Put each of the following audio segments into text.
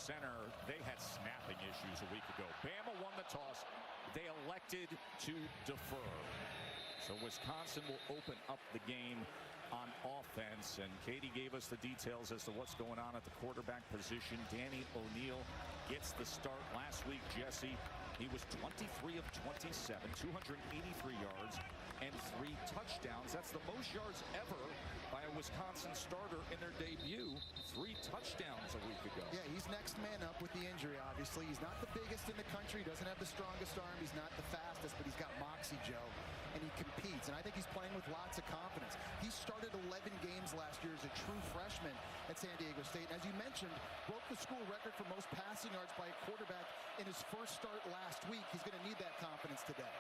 center, they had snapping issues a week ago. Bama won the toss. They elected to defer. So Wisconsin will open up the game on offense, and Katie gave us the details as to what's going on at the quarterback position. Danny O'Neal gets the start. Last week, Jesse, he was 23 of 27, 283 yards and 3 touchdowns. That's the most yards ever by a Wisconsin starter in their debut. 3 touchdowns a week ago. Yeah, he's next man up with the injury, obviously. He's not the biggest in the country, doesn't have the strongest arm, he's not the fastest, but he's got moxie, Joe, and he competes. And I think he's playing with lots of confidence. He started 11 games last year as a true freshman at San Diego State. And as you mentioned, broke the school record for most passing yards by a quarterback in his first start last week. He's going to need that confidence today.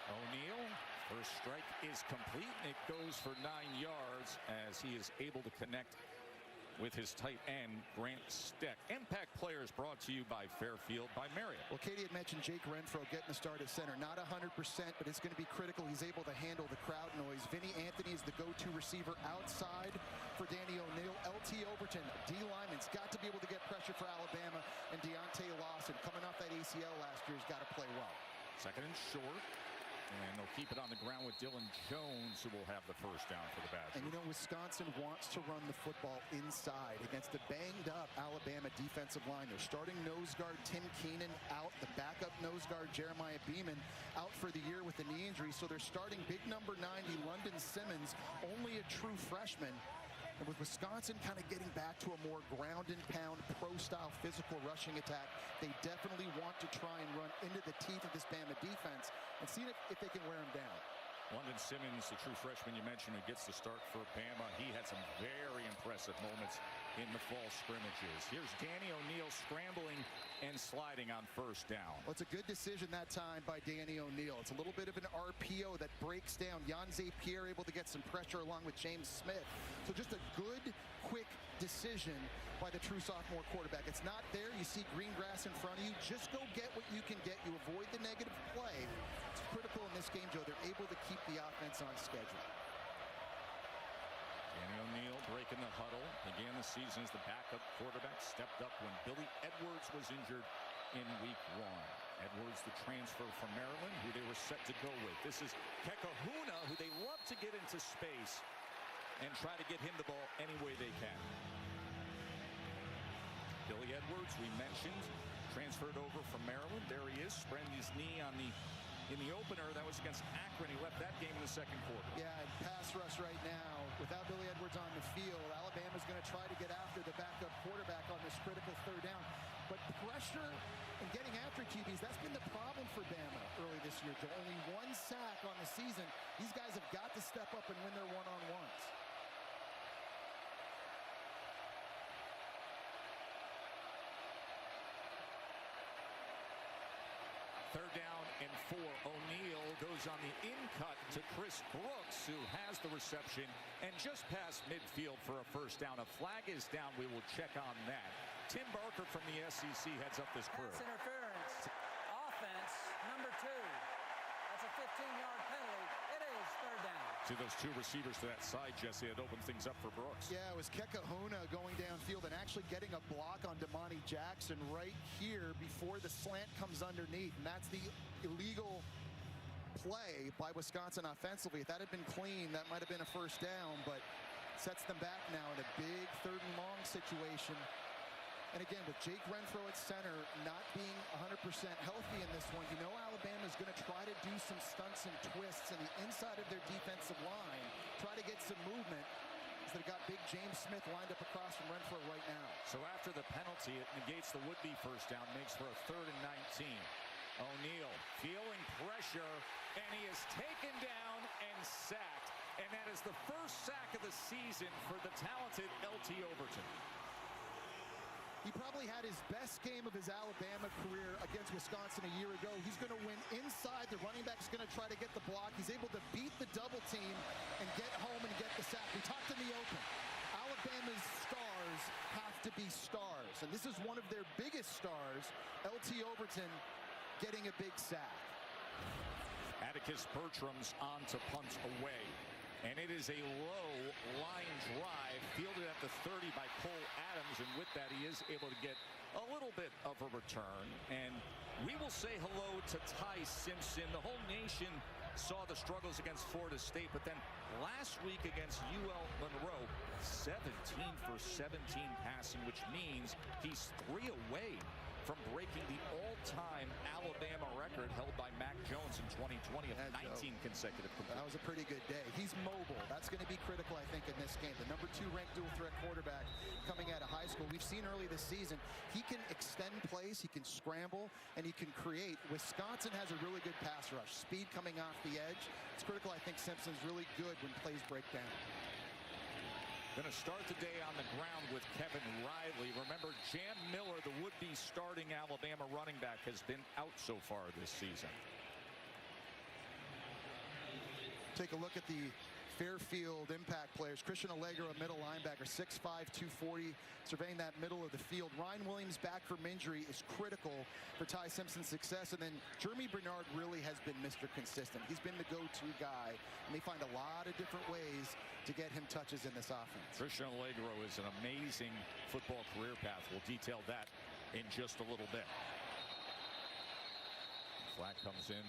O'Neal, first strike is complete. It goes for 9 yards as he is able to connect with his tight end, Grant Steck. Impact Players brought to you by Fairfield by Marriott. Well, Katie had mentioned Jake Renfro getting the start at center. Not 100%, but it's going to be critical. He's able to handle the crowd noise. Vinny Anthony is the go-to receiver outside for Danny O'Neal. LT Overton, D lineman's got to be able to get pressure for Alabama. And Deontay Lawson, coming off that ACL last year, has got to play well. Second and short. And they'll keep it on the ground with Dylan Jones, who will have the first down for the Badgers. And you know, Wisconsin wants to run the football inside against the banged-up Alabama defensive line. Their starting nose guard, Tim Keenan, out. The backup nose guard, Jeremiah Beeman, out for the year with a knee injury. So they're starting big number 90, London Simmons, only a true freshman. And with Wisconsin kind of getting back to a more ground and pound, pro-style physical rushing attack, they definitely want to try and run into the teeth of this Bama defense and see if they can wear them down. London Simmons, the true freshman you mentioned, who gets the start for Bama. He had some very impressive moments in the fall scrimmages. Here's Danny O'Neal scrambling and sliding on first down. Well, it's a good decision that time by Danny O'Neal. It's a little bit of an RPO that breaks down. Yanze Pierre able to get some pressure along with James Smith. So just a good, quick decision by the true sophomore quarterback. It's not there. You see green grass in front of you. Just go get what you can get. You avoid the negative play. It's critical in this game, Joe. They're able to keep the offense on schedule. Danny O'Neal breaking the huddle. Began the season as the backup quarterback. Stepped up when Billy Edwards was injured in week 1. Edwards, the transfer from Maryland, who they were set to go with. This is Kekahuna, who they love to get into space and try to get him the ball any way they can. Billy Edwards, we mentioned, transferred over from Maryland. There he is, sprained his knee in the opener. That was against Akron. He left that game in the second quarter. Yeah, and pass rush right now. Without Billy Edwards on the field, Alabama's going to try to get after the backup quarterback on this critical third down. But pressure and getting after QBs, that's been the problem for Bama early this year, Joe. Only 1 sack on the season. These guys have got to step up and win their one-on-ones. Third down and 4. O'Neal goes on the in-cut to Chris Brooks, who has the reception and just past midfield for a first down. A flag is down. We will check on that. Tim Barker from the SEC heads up this crew. Pass interference. Offense, number 2. That's a 15-yard penalty. It is third down. See those 2 receivers to that side, Jesse. It opens things up for Brooks. Yeah, it was Kekahuna going downfield and actually getting a block on Damani Jackson right here before the slant comes underneath. And that's the illegal play by Wisconsin offensively. If that had been clean, that might have been a first down, but sets them back now in a big 3rd and long situation. And again, with Jake Renfro at center not being 100% healthy in this one, you know Alabama's going to try to do some stunts and twists in the inside of their defensive line, try to get some movement. They've got big James Smith lined up across from Renfro right now. So after the penalty, it negates the would-be first down, makes for a 3rd and 19. O'Neal feeling pressure, and he is taken down and sacked. And that is the first sack of the season for the talented LT Overton. He probably had his best game of his Alabama career against Wisconsin a year ago. He's going to win inside. The running back's going to try to get the block. He's able to beat the double team and get home and get the sack. We talked in the open. Alabama's stars have to be stars, and this is one of their biggest stars, LT Overton, getting a big sack. Atticus Bertram's on to punt away. And it is a low line drive fielded at at the 30 by Cole Adams, and with that, he is able to get a little bit of a return. And we will say hello to Ty Simpson. The whole nation saw the struggles against Florida State, but then last week against UL Monroe, 17 for 17 passing, which means he's 3 away from breaking the all-time Alabama record held by Mac Jones in 2020 of 19 consecutive completions. That was a pretty good day. He's mobile. That's going to be critical, I think, in this game. The number 2 ranked dual threat quarterback coming out of high school. We've seen early this season, he can extend plays, he can scramble, and he can create. Wisconsin has a really good pass rush. Speed coming off the edge. It's critical. I think Simpson's really good when plays break down. Going to start the day on the ground with Kevin Riley. Remember, Jam Miller, the would-be starting Alabama running back, has been out so far this season. Take a look at the Fairfield impact players. Christian Allegro, a middle linebacker, 6'5", 240, surveying that middle of the field. Ryan Williams back from injury is critical for Ty Simpson's success. And then Jeremy Bernard really has been Mr. Consistent. He's been the go-to guy, and they find a lot of different ways to get him touches in this offense. Christian Allegro is an amazing football career path. We'll detail that in just a little bit. Flag comes in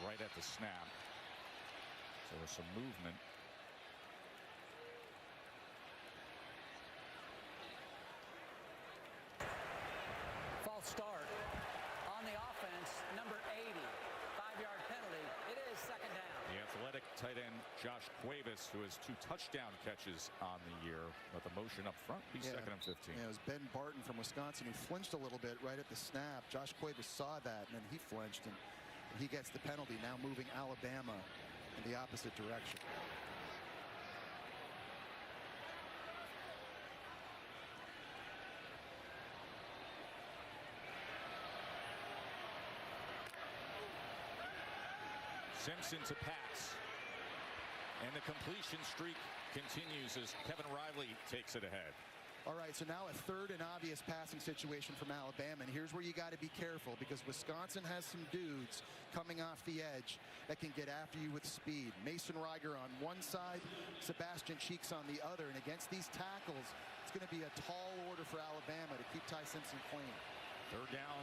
right at the snap. So there's some movement. False start on the offense, number 80. 5-yard penalty. It is second down. The athletic tight end Josh Cuevas, who has 2 touchdown catches on the year, but the motion up front, he's second and 15. Yeah, it was Ben Barton from Wisconsin who flinched a little bit right at the snap. Josh Cuevas saw that, and then he flinched, and he gets the penalty, now moving Alabama in the opposite direction. Simpson to pass. And the completion streak continues as Kevin Riley takes it ahead. All right, so now a third and obvious passing situation from Alabama, and here's where you got to be careful because Wisconsin has some dudes coming off the edge that can get after you with speed. Mason Reiger on one side, Sebastian Cheeks on the other, and against these tackles, it's going to be a tall order for Alabama to keep Ty Simpson clean. Third down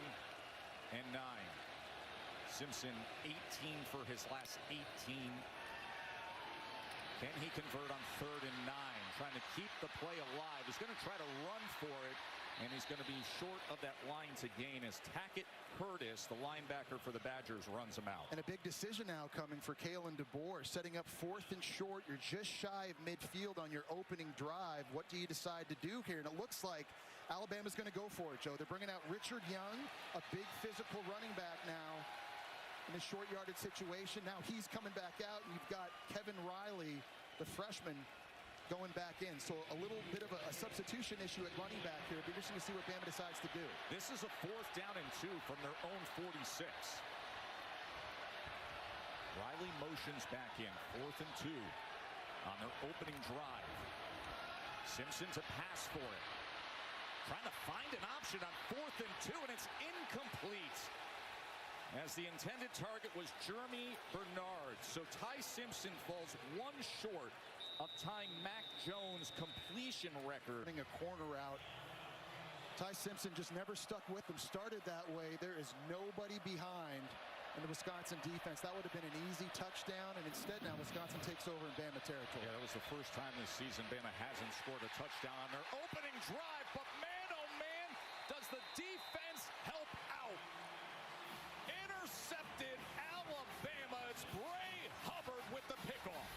and 9. Simpson 18 for his last 18. Can he convert on 3rd and 9? Trying to keep the play alive. He's going to try to run for it, and he's going to be short of that line to gain as Tackett Curtis, the linebacker for the Badgers, runs him out. And a big decision now coming for Kalen Deboer, setting up 4th and short. You're just shy of midfield on your opening drive. What do you decide to do here? And it looks like Alabama's going to go for it, Joe. They're bringing out Richard Young, a big physical running back now in a short yardage situation. Now he's coming back out, and you've got Kevin Riley, the freshman, going back in. So a little bit of a substitution issue at running back here. It'll be interesting to see what Bama decides to do. This is a 4th down and 2 from their own 46. Riley motions back in, 4th and 2 on their opening drive. Simpson to pass for it. Trying to find an option on 4th and 2, and it's incomplete. As the intended target was Jeremy Bernard. So Ty Simpson falls 1 short of tying Mac Jones' completion record. Running a corner route. Ty Simpson just never stuck with them. Started that way. There is nobody behind in the Wisconsin defense. That would have been an easy touchdown, and instead now Wisconsin takes over in Bama territory. Yeah, that was the first time this season Bama hasn't scored a touchdown on their opening drive, but man, oh man, does the defense help out. Intercepted Alabama. It's Bray Hubbard with the pickoff.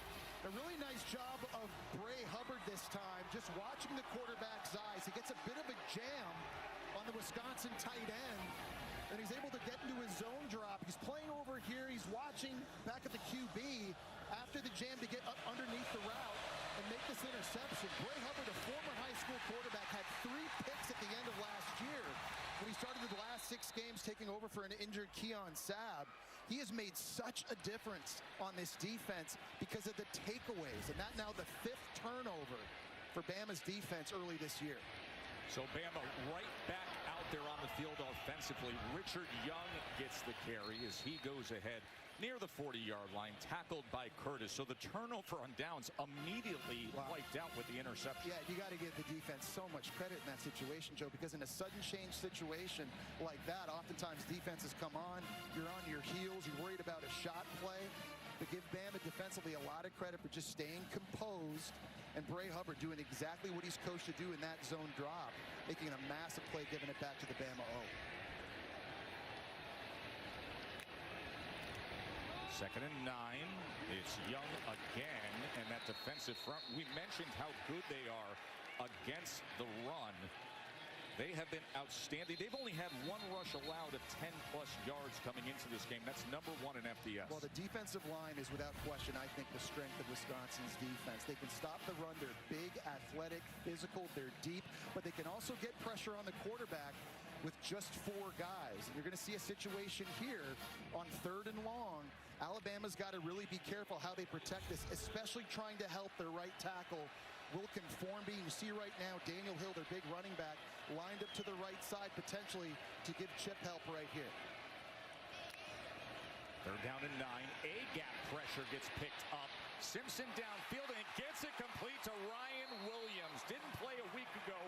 A really nice job of Bray Hubbard this time, just watching the quarterback's eyes. He gets a bit of a jam on the Wisconsin tight end, and he's able to get into his zone drop. He's playing over here. He's watching back at the QB after the jam to get up underneath the route and make this interception. Bray Hubbard, a former high school quarterback, had 3 picks at the end of last year when he started the last 6 games taking over for an injured Keon Sabb. He has made such a difference on this defense because of the takeaways, and that now the 5th turnover for Bama's defense early this year. So Bama right back out there on the field offensively. Richard Young gets the carry as he goes ahead near the 40-yard line, tackled by Curtis. So the turnover on downs immediately wiped out with the interception. Yeah, you got to give the defense so much credit in that situation, Joe, because in a sudden change situation like that, oftentimes defenses come on, you're on your heels, you're worried about a shot play. But give Bama defensively a lot of credit for just staying composed, and Bray Hubbard doing exactly what he's coached to do in that zone drop, making a massive play, giving it back to the Bama O. Second and 9. It's Young again, and that defensive front. We mentioned how good they are against the run. They have been outstanding. They've only had one rush allowed of 10-plus yards coming into this game. That's number 1 in FBS. Well, the defensive line is without question, I think, the strength of Wisconsin's defense. They can stop the run. They're big, athletic, physical. They're deep, but they can also get pressure on the quarterback with just 4 guys. And you're going to see a situation here on 3rd and long. Alabama's got to really be careful how they protect this, especially trying to help their right tackle, Wilkin Formby. You see right now Daniel Hill, their big running back, lined up to the right side potentially to give chip help right here. 3rd down and 9. A gap pressure gets picked up. Simpson downfield and gets it complete to Ryan Williams. Didn't play a week ago.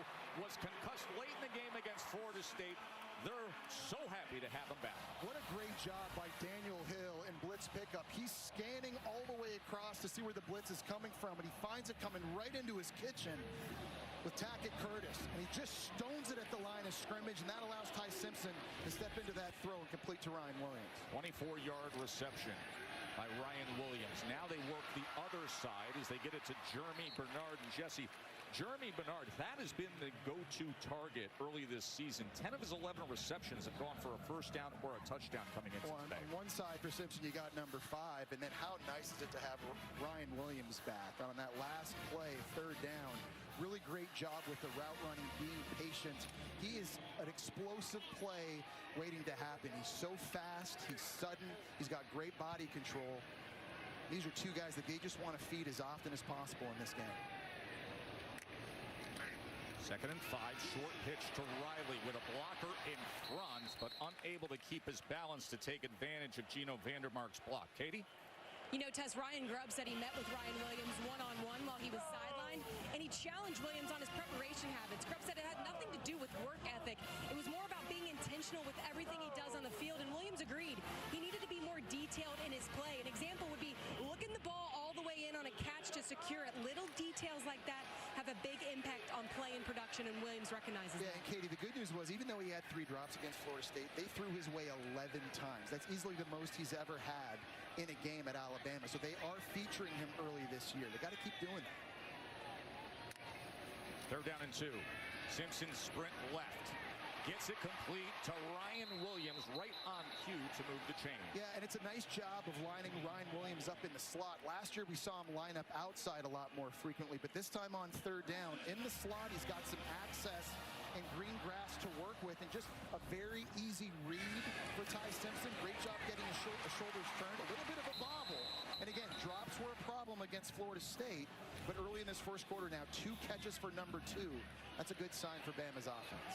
Was concussed late in the game against Florida State. They're so happy to have him back. What a great job by Daniel Hill in blitz pickup. He's scanning all the way across to see where the blitz is coming from, and he finds it coming right into his kitchen with Tackett Curtis. And he just stones it at the line of scrimmage, and that allows Ty Simpson to step into that throw and complete to Ryan Williams. 24-yard reception by Ryan Williams. Now they work the other side as they get it to Jeremy Bernard and Jesse. Jeremy Bernard, that has been the go-to target early this season. 10 of his 11 receptions have gone for a first down or a touchdown coming into today. On one side for Simpson, you got number 5, and then how nice is it to have Ryan Williams back on that last play, 3rd down. Really great job with the route running, being patient. He is an explosive play waiting to happen. He's so fast, he's sudden, he's got great body control. These are 2 guys that they just want to feed as often as possible in this game. 2nd and 5, short pitch to Riley with a blocker in front, but unable to keep his balance to take advantage of Gino Vandermark's block. Katie? You know, Tess, Ryan Grubb said he met with Ryan Williams one-on-one while he was sidelined, and he challenged Williams on his preparation habits. Grubb said it had nothing to do with work ethic. It was more about being intentional with everything he does on the field, and Williams agreed. He needed to be more detailed in his play. An example would be looking the ball all the way in on a catch to secure it. Little details like that have a big impact on play and production, and Williams recognizes that. Yeah, and Katie, the good news was, even though he had 3 drops against Florida State, they threw his way 11 times. That's easily the most he's ever had in a game at Alabama. So they are featuring him early this year. They got to keep doing that. 3rd down and 2. Simpson sprint left. Gets it complete to Ryan Williams right on cue to move the chain. Yeah, and it's a nice job of lining Ryan Williams up in the slot. Last year we saw him line up outside a lot more frequently, but this time on 3rd down in the slot, he's got some access and green grass to work with, and just a very easy read for Ty Simpson. Great job getting his shoulders turned. A little bit of a bobble. And again, drops were a problem against Florida State, but early in this first quarter now, 2 catches for number 2. That's a good sign for Bama's offense.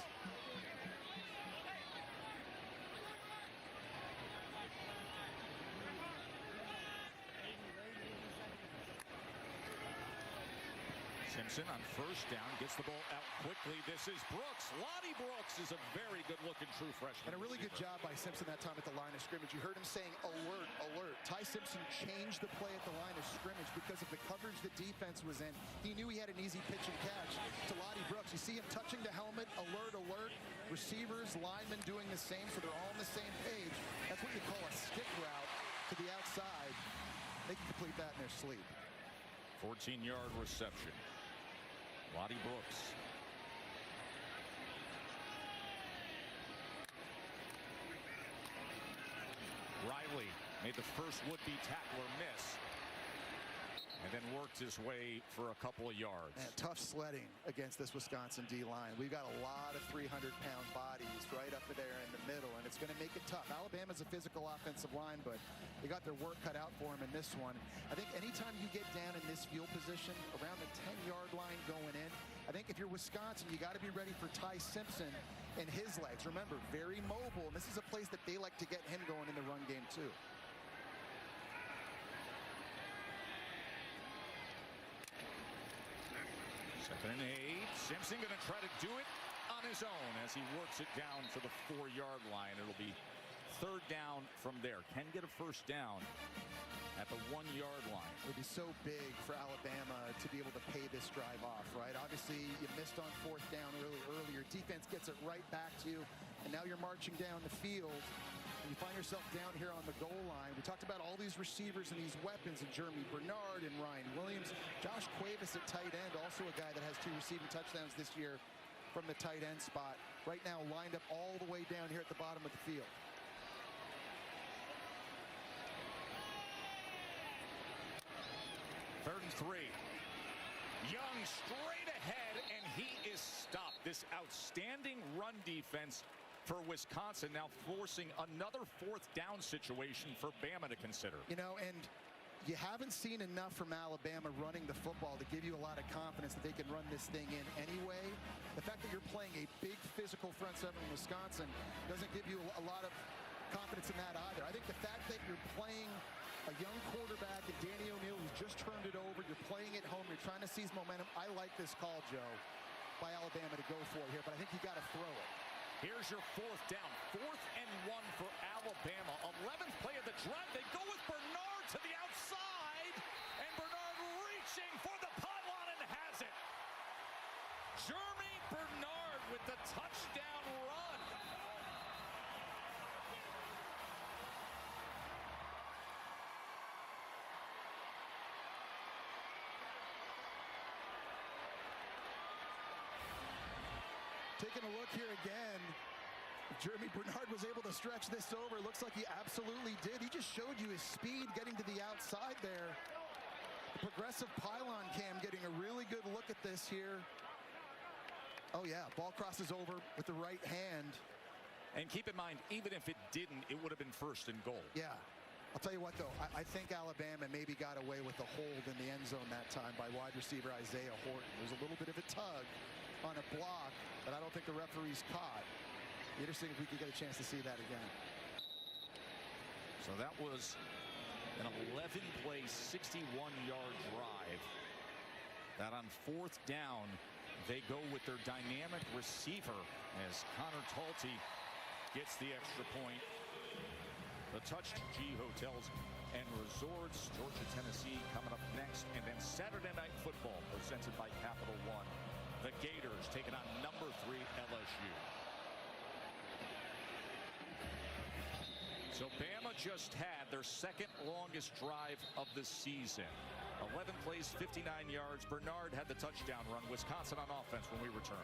Simpson on 1st down gets the ball out quickly. This is Brooks. Lottie Brooks is a very good-looking true freshman. And a really good job by Simpson that time at the line of scrimmage. You heard him saying, alert, alert. Ty Simpson changed the play at the line of scrimmage because of the coverage the defense was in. He knew he had an easy pitch and catch to Lottie Brooks. You see him touching the helmet, alert, alert. Receivers, linemen doing the same, so they're all on the same page. That's what you call a stick route to the outside. They can complete that in their sleep. 14-yard reception. Lottie Brooks. Riley made the first would-be tackler miss, and then worked his way for a couple of yards. Man, tough sledding against this Wisconsin D-line. We've got a lot of 300-pound bodies right up there in the middle, and it's going to make it tough. Alabama's a physical offensive line, but they got their work cut out for them in this one. I think anytime you get down in this field position around the 10-yard line going in, I think think if you're Wisconsin, you got to be ready for Ty Simpson and his legs. Remember, very mobile, and this is a place that they like to get him going in the run game too. Second and 8. Simpson going to try to do it on his own as he works it down to the 4-yard line. It'll be third down from there. Can get a first down at the 1-yard line. It would be so big for Alabama to be able to pay this drive off, right? Obviously, you missed on fourth down really early. Your defense gets it right back to you, and now you're marching down the field, and you find yourself down here on the goal line. We talked about all these receivers and these weapons, and Jeremy Bernard and Ryan Williams. Josh Cuevas at tight end, also a guy that has 2 receiving touchdowns this year from the tight end spot. Right now lined up all the way down here at the bottom of the field. Third and 3. Young straight ahead, and he is stopped. This outstanding run defense for Wisconsin now forcing another fourth down situation for Bama to consider. You know, and you haven't seen enough from Alabama running the football to give you a lot of confidence that they can run this thing in anyway. The fact that you're playing a big physical front seven in Wisconsin doesn't give you a lot of confidence in that either. I think the fact that you're playing a young quarterback and Danny O'Neal who's just turned it over, you're playing at home, you're trying to seize momentum. I like this call, Joe, by Alabama to go for it here, but I think you got to throw it. Here's your fourth down. 4th and 1 for Alabama. 11th play of the drive. They go with Bernard to the outside, and Bernard reaching for the pylon and has it. Jeremy Bernard with the touchdown run. Taking a look here again, Jeremy Bernard was able to stretch this over. Looks like he absolutely did. He just showed you his speed getting to the outside there. The progressive pylon cam getting a really good look at this here. Oh yeah, ball crosses over with the right hand. And keep in mind, even if it didn't, it would have been first and goal. Yeah. I'll tell you what, though, I think Alabama maybe got away with a hold in the end zone that time by wide receiver Isaiah Horton. There's a little bit of a tug on a block that I don't think the referees caught. Interesting if we could get a chance to see that again. So that was an 11-play, 61-yard drive. That on 4th down, they go with their dynamic receiver as Connor Talty gets the extra point. The touch G Hotels and Resorts, Georgia, Tennessee coming up next. And then Saturday Night Football presented by Capital One. The Gators taking on number 3 LSU. So Bama just had their second longest drive of the season. 11 plays, 59 yards. Bernard had the touchdown run. Wisconsin on offense when we return.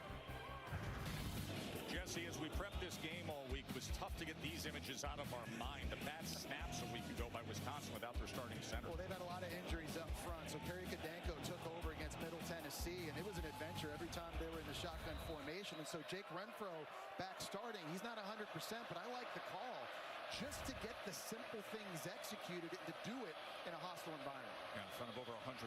Jesse, as we prepped this game all week, it was tough to get these images out of our mind. The bad snaps a week ago by Wisconsin without their starting center. Well, they've had a lot of injuries up front. So Kerry Kadenko took over against Middle Tennessee, and it was an adventure every time they were in the shotgun formation. And so Jake Renfro back starting. He's not 100%, but I like the call. Just to get the simple things executed and to do it in a hostile environment. Yeah, in front of over 100,000.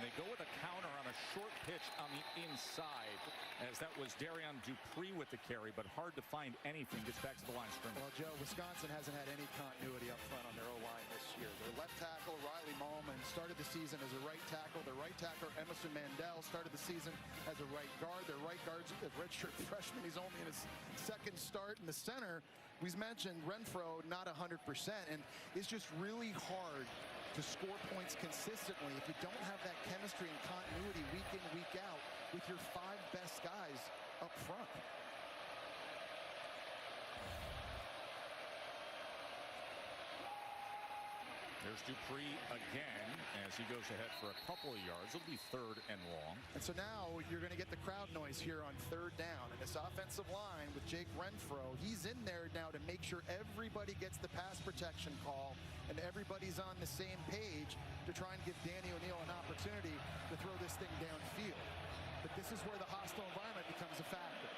They go with a counter on a short pitch on the inside, as that was Darian Dupree with the carry, but hard to find anything. Gets back to the line of scrimmage. Well, Joe, Wisconsin hasn't had any continuity up front on their O-line this year. Their left tackle, Riley Mallman, started the season as a right tackle. Their right tackle, Emerson Mandel, started the season as a right guard. Their right guard's a redshirt freshman. He's only in his second start in the center. We mentioned Renfro not 100%, and it's just really hard to score points consistently if you don't have that chemistry and continuity week in, week out with your 5 best guys up front. There's Dupree again as he goes ahead for a couple of yards. It'll be 3rd and long. And so now you're going to get the crowd noise here on 3rd down. And this offensive line with Jake Renfro, he's in there now to make sure everybody gets the pass protection call and everybody's on the same page to try and give Danny O'Neal an opportunity to throw this thing downfield. But this is where the hostile environment becomes a factor.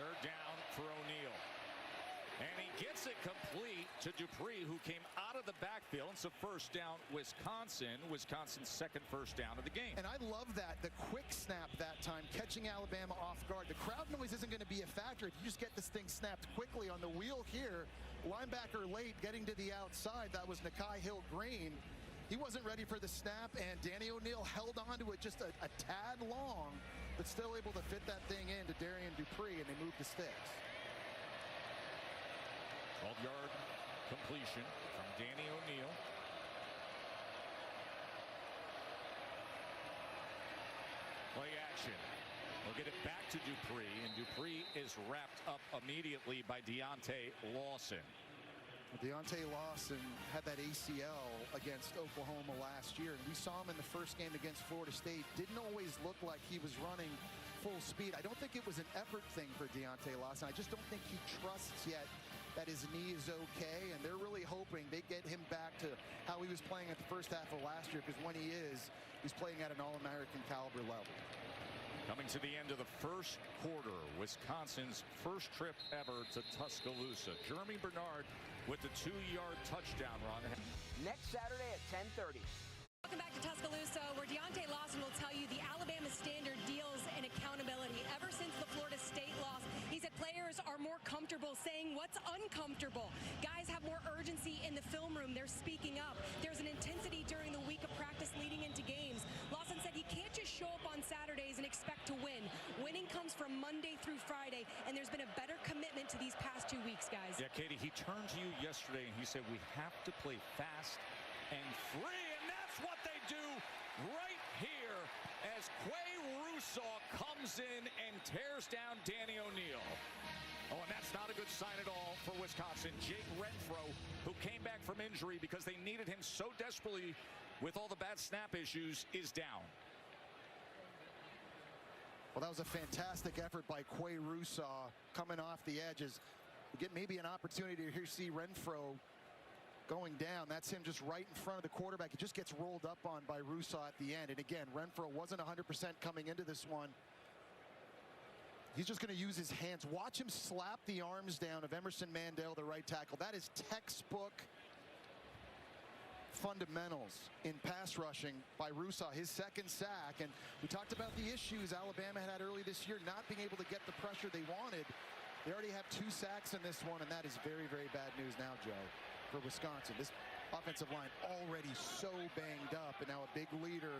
3rd down for O'Neal. And he gets it complete to Dupree, who came out of the backfield. It's a first down, Wisconsin. Wisconsin's second first down of the game. And I love that, the quick snap that time, catching Alabama off guard. The crowd noise isn't going to be a factor if you just get this thing snapped quickly on the wheel here. Linebacker late, getting to the outside. That was Nakai Hill-Green. He wasn't ready for the snap, and Danny O'Neal held on to it just a tad long, but still able to fit that thing in to Darian Dupree, and they moved the sticks. 12-yard completion from Danny O'Neal. Play action. We'll get it back to Dupree, and Dupree is wrapped up immediately by Deontay Lawson. Deontay Lawson had that ACL against Oklahoma last year, and we saw him in the first game against Florida State. Didn't always look like he was running full speed. I don't think it was an effort thing for Deontay Lawson. I just don't think he trusts yet that his knee is okay, and they're really hoping they get him back to how he was playing at the first half of last year, because when he is, he's playing at an All-American caliber level. Coming to the end of the first quarter, Wisconsin's first trip ever to Tuscaloosa. Jeremy Bernard with the 2-yard touchdown run. Next Saturday at 10:30. Welcome back to Tuscaloosa, where Deontay Lawson will tell you the Alabama standard deals in accountability. Ever since the Florida State loss, he said players are more comfortable saying what's uncomfortable. Guys have more urgency in the film room. They're speaking up. There's an intensity during the week of practice leading into games. Lawson said you can't just show up on Saturdays and expect to win. Winning comes from Monday through Friday, and there's been a better commitment to these past 2 weeks, guys. Yeah, Katie, he turned to you yesterday and he said we have to play fast and free, and that's what they do right here as Quay Russaw comes in and tears down Danny O'Neal. Oh, and that's not a good sign at all for Wisconsin. Jake Renfro, who came back from injury because they needed him so desperately with all the bad snap issues, is down. Well, that was a fantastic effort by Quay Russaw coming off the edges. We get maybe an opportunity to see Renfro going down. That's him just right in front of the quarterback. It just gets rolled up on by Russaw at the end. And again, Renfro wasn't 100% coming into this one. He's just going to use his hands. Watch him slap the arms down of Emerson Mandel, the right tackle. That is textbook fundamentals in pass rushing by Russaw, his second sack. And we talked about the issues Alabama had early this year, not being able to get the pressure they wanted. They already have 2 sacks in this one, and that is very, very bad news now, Joe, for Wisconsin. This offensive line already so banged up, and now a big leader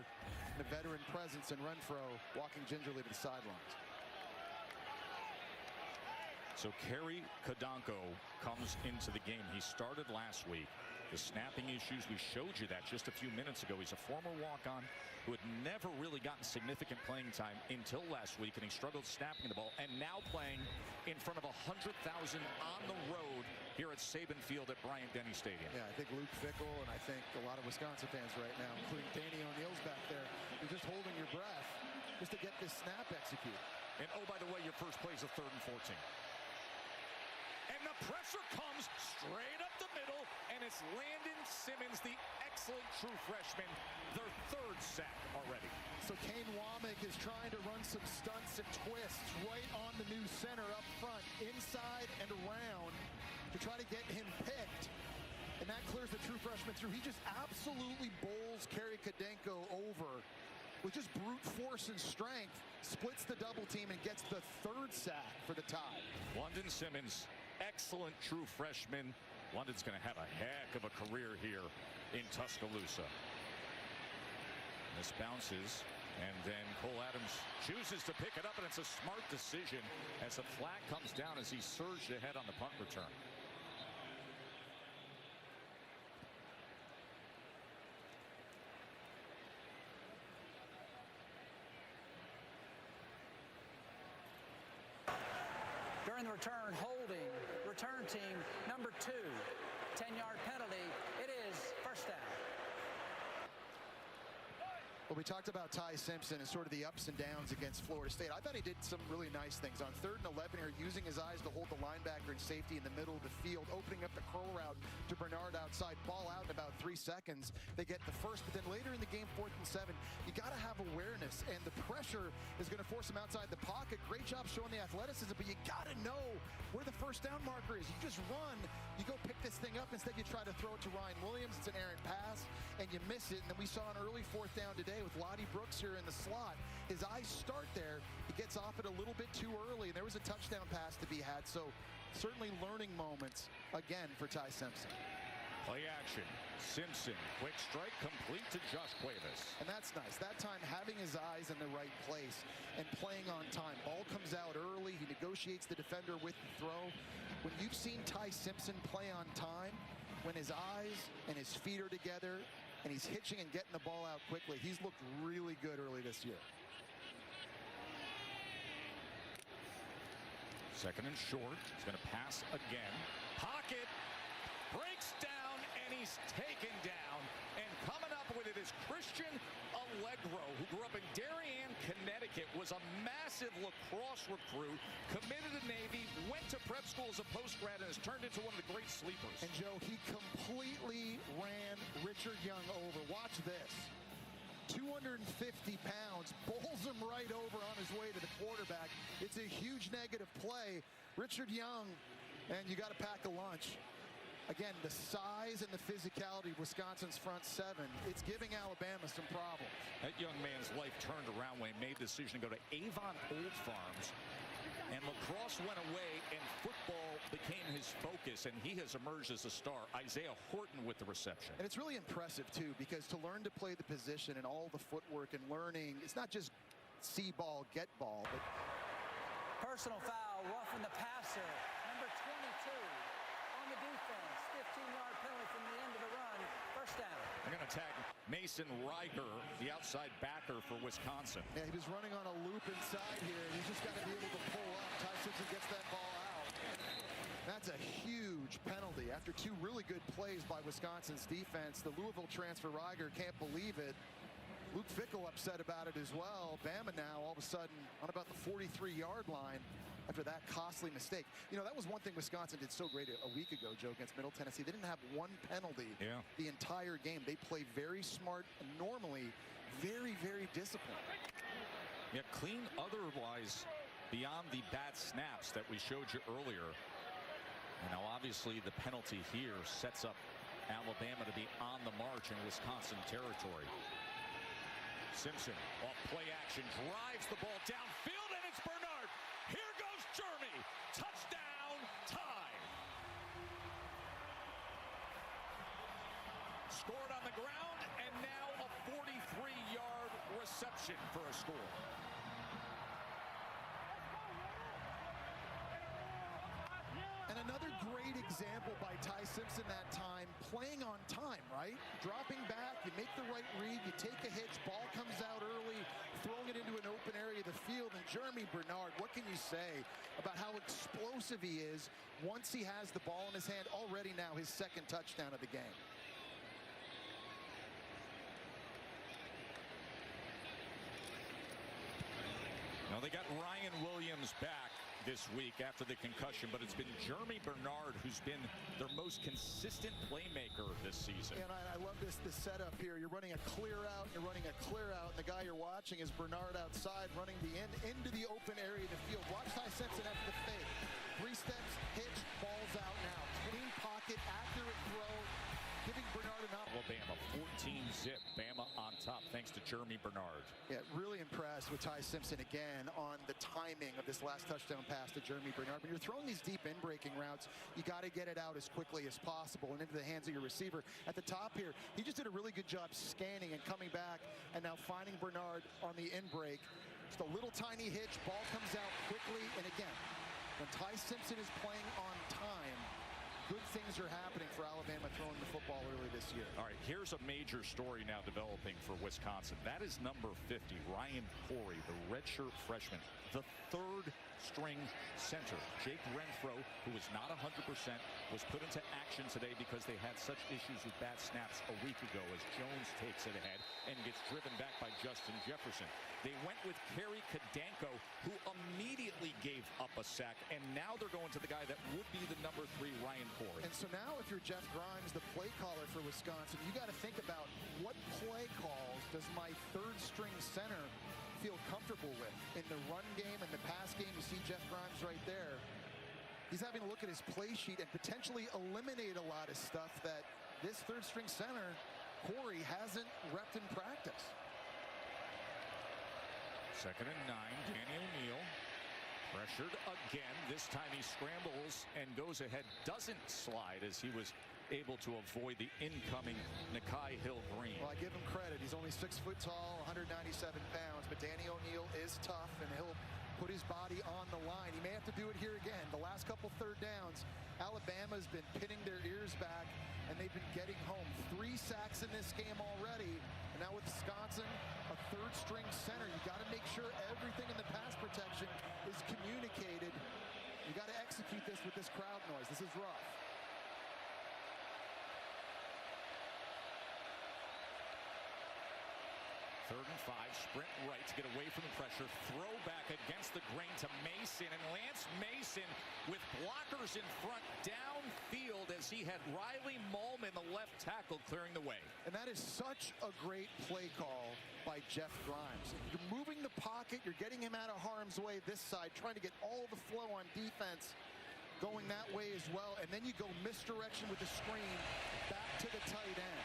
and a veteran presence in Renfro walking gingerly to the sidelines. So Kerry Kadonko comes into the game. He started last week. The snapping issues, we showed you that just a few minutes ago. He's a former walk-on who had never really gotten significant playing time until last week, and he struggled snapping the ball, and now playing in front of 100,000 on the road here at Saban Field at Bryant-Denny Stadium. Yeah, I think Luke Fickell and I think a lot of Wisconsin fans right now, including Danny O'Neal's back there, you're just holding your breath just to get this snap executed. And oh, by the way, your first play is a 3rd and 14. And the pressure comes straight up the middle, and it's Landon Simmons, the excellent true freshman, their 3rd sack already. So Kane Womack is trying to run some stunts and twists right on the new center up front, inside and around, to try to get him picked. And that clears the true freshman through. He just absolutely bowls Kerry Kadonko over with just brute force and strength, splits the double team, and gets the 3rd sack for the Tide. London Simmons, excellent true freshman. London's going to have a heck of a career here in Tuscaloosa. This bounces, and then Cole Adams chooses to pick it up, and it's a smart decision as a flag comes down as he surged ahead on the punt return. During the return, holding, return team number 2, 10-yard penalty. It is first down. Well, we talked about Ty Simpson and sort of the ups and downs against Florida State. I thought he did some really nice things. On 3rd and 11 here, using his eyes to hold the linebacker in safety in the middle of the field, opening up the curl route to Bernard outside, ball out in about 3 seconds. They get the first, but then later in the game, 4th and 7, you got to have awareness, and the pressure is going to force him outside the pocket. Great job showing the athleticism, but you got to know where the first down marker is. You just run, you go pick this thing up. Instead, you try to throw it to Ryan Williams. It's an errant pass, and you miss it. And then we saw an early 4th down today with Lottie Brooks here in the slot. His eyes start there. He gets off it a little bit too early, and there was a touchdown pass to be had. So certainly learning moments again for Ty Simpson. Play action. Simpson, quick strike, complete to Josh Cuevas. And that's nice. That time having his eyes in the right place and playing on time. Ball comes out early. He negotiates the defender with the throw. When you've seen Ty Simpson play on time, when his eyes and his feet are together and he's hitching and getting the ball out quickly, he's looked really good early this year. 2nd and short. He's going to pass again. Pocket. Breaks down, and he's taken down. And coming up with it is Christian Allegro, who grew up in Darien, Connecticut, was a massive lacrosse recruit, committed to Navy, went to prep school as a post-grad, and has turned into one of the great sleepers. And, Joe, he completely ran Richard Young over. Watch this. 250 pounds, bowls him right over on his way to the quarterback. It's a huge negative play. Richard Young, and you got to pack a lunch. Again, the size and the physicality of Wisconsin's front 7, it's giving Alabama some problems. That young man's life turned around when he made the decision to go to Avon Old Farms, and lacrosse went away, and football became his focus, and he has emerged as a star. Isaiah Horton with the reception. And it's really impressive, too, because to learn to play the position and all the footwork and learning, it's not just see ball, get ball, but... Personal foul, roughing the passer, number 22 on the defense. 15-yard penalty from the end of the run. First down. They're going to tag Mason Reiger, the outside backer for Wisconsin. Yeah, he was running on a loop inside here. He's just got to be able to pull up. Ty Simpson gets that ball out. That's a huge penalty after 2 really good plays by Wisconsin's defense. The Louisville transfer Reiger can't believe it. Luke Fickell upset about it as well. Bama now all of a sudden on about the 43-yard line after that costly mistake. You know, that was one thing Wisconsin did so great a week ago, Joe, against Middle Tennessee. They didn't have one penalty the entire game. They play very smart, normally very, very disciplined. Yeah, clean otherwise beyond the bad snaps that we showed you earlier. And now obviously the penalty here sets up Alabama to be on the march in Wisconsin territory. Simpson off play action, drives the ball downfield, and it's Bernard. Here goes Jeremy. Touchdown time. Scored on the ground, and now a 43-yard reception for a score. And another great example by Ty Simpson that time, playing on time, right? Dropping back, you make the right read, you take a hitch, ball comes out early, throwing it into an open area of the field. And Jeremy Bernard, what can you say about how explosive he is once he has the ball in his hand? Already now his 2nd touchdown of the game. Now they got Ryan Williams back this week after the concussion, but it's been Jeremy Bernard who's been their most consistent playmaker this season. And I love this setup here. You're running a clear out, you're running a clear out, and the guy you're watching is Bernard outside running the end into the open area of the field. Watch Ty Simpson after the fake. 3 steps, hitch, ball's out now. Clean pocket, accurate throw, giving Bernard an opportunity. Alabama 14-zip. Bama on top thanks to Jeremy Bernard. Yeah, really impressed with Ty Simpson again on the timing of this last touchdown pass to Jeremy Bernard. When you're throwing these deep in-breaking routes, you got to get it out as quickly as possible and into the hands of your receiver. At the top here, he just did a really good job scanning and coming back and now finding Bernard on the in-break. Just a little tiny hitch, ball comes out quickly, and again, when Ty Simpson is playing on time, good things are happening for Alabama throwing the football early this year. All right, here's a major story now developing for Wisconsin. That is number 50, Ryan Corey, the redshirt freshman, the third-string center. Jake Renfro, who was not 100%, was put into action today because they had such issues with bad snaps a week ago as Jones takes it ahead and gets driven back by Justin Jefferson. They went with Kerry Kadanko, who immediately gave up a sack, and now they're going to the guy that would be the number 3, Ryan Corey. And so now if you're Jeff Grimes, the play caller for Wisconsin, you got to think about what play calls does my third-string center feel comfortable with. In the run game and the pass game, you see Jeff Grimes right there. He's having to look at his play sheet and potentially eliminate a lot of stuff that this third-string center, Corey, hasn't repped in practice. 2nd and 9, Danny O'Neal pressured again. This time he scrambles and goes ahead, doesn't slide as he was able to avoid the incoming Nakai Hill-Green. Well, I give him credit. He's only 6 foot tall, 197 pounds, but Danny O'Neal is tough, and he'll put his body on the line. He may have to do it here again. The last couple third downs, Alabama's been pinning their ears back, and they've been getting home. 3 sacks in this game already, and now with Wisconsin, a third-string center. You got to make sure everything in the pass protection is communicated. You got to execute this with this crowd noise. This is rough. Third and 5, sprint right to get away from the pressure. Throw back against the grain to Mason, and Lance Mason with blockers in front downfield as he had Riley Mahlman, the left tackle, clearing the way. And that is such a great play call by Jeff Grimes. You're moving the pocket, you're getting him out of harm's way this side, trying to get all the flow on defense going that way as well, and then you go misdirection with the screen back to the tight end.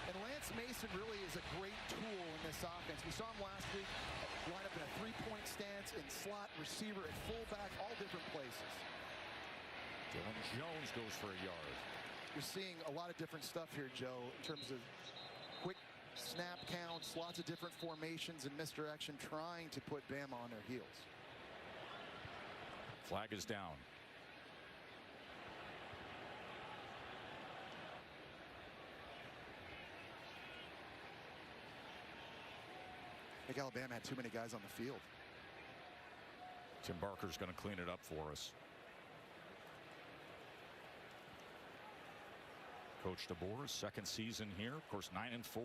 And Lance Mason really is a great tool in this offense. We saw him last week line up in a three-point stance, in slot, receiver, at fullback, all different places. Dylan Jones goes for a yard. You're seeing a lot of different stuff here, Joe, in terms of quick snap counts, lots of different formations and misdirection, trying to put Bama on their heels. Flag is down. I think Alabama had too many guys on the field. Tim Barker's going to clean it up for us. Coach Deboer, second season here. Of course, 9-4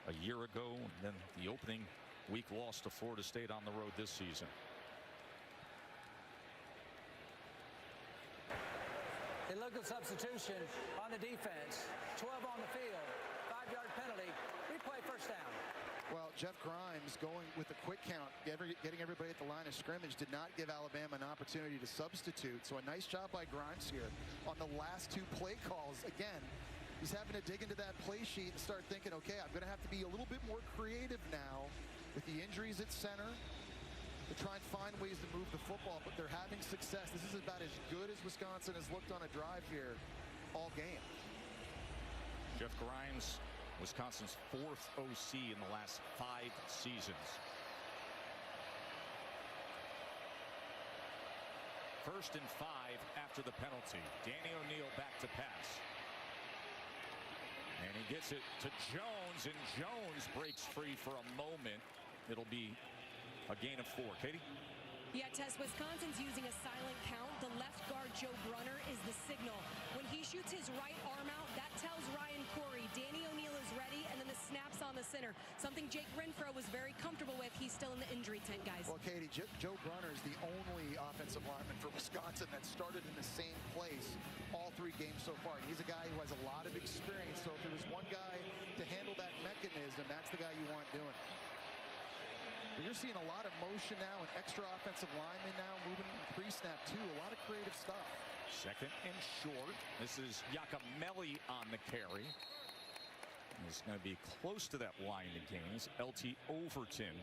a year ago. And then the opening week loss to Florida State on the road this season. Illegal substitution on the defense. 12 on the field. 5-yard penalty. Replay, first down. Well, Jeff Grimes going with the quick count, getting everybody at the line of scrimmage, did not give Alabama an opportunity to substitute. So a nice job by Grimes here on the last 2 play calls. Again, he's having to dig into that play sheet and start thinking, okay, I'm going to have to be a little bit more creative now with the injuries at center to try and find ways to move the football, but they're having success. This is about as good as Wisconsin has looked on a drive here all game. Jeff Grimes, Wisconsin's 4th OC in the last 5 seasons. First and 5 after the penalty. Danny O'Neal back to pass. And he gets it to Jones, and Jones breaks free for a moment. It'll be a gain of 4. Katie? Yeah, Tess, Wisconsin's using a silent count. The left guard, Joe Brunner, is the signal. When he shoots his right arm out, that tells Ryan Corey Danny O'Neal is ready, and then the snaps on the center. Something Jake Renfro was very comfortable with. He's still in the injury tent, guys. Well, Katie, Joe Brunner is the only offensive lineman for Wisconsin that started in the same place all 3 games so far. And he's a guy who has a lot of experience, so if there was one guy to handle that mechanism, that's the guy you want doing it. But you're seeing a lot of motion now, and extra offensive linemen now moving pre-snap too. A lot of creative stuff. Second and short. This is Yakimelli on the carry. He's going to be close to that line of gains. LT Overton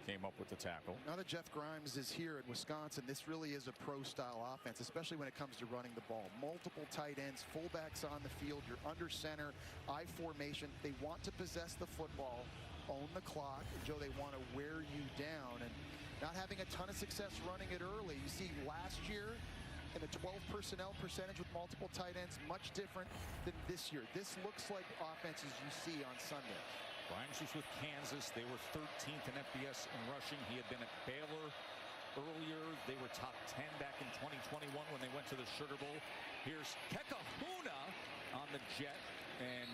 came up with the tackle. Now that Jeff Grimes is here at Wisconsin, this really is a pro-style offense, especially when it comes to running the ball. Multiple tight ends, fullbacks on the field. You're under center, I formation. They want to possess the football, own the clock. And Joe, they want to wear you down, and not having a ton of success running it early. You see last year and a 12 personnel percentage with multiple tight ends, much different than this year. This looks like offenses you see on Sunday. Grimes was with Kansas. They were 13th in FBS in rushing. He had been at Baylor earlier. They were top 10 back in 2021 when they went to the Sugar Bowl. Here's Kekahuna on the jet, and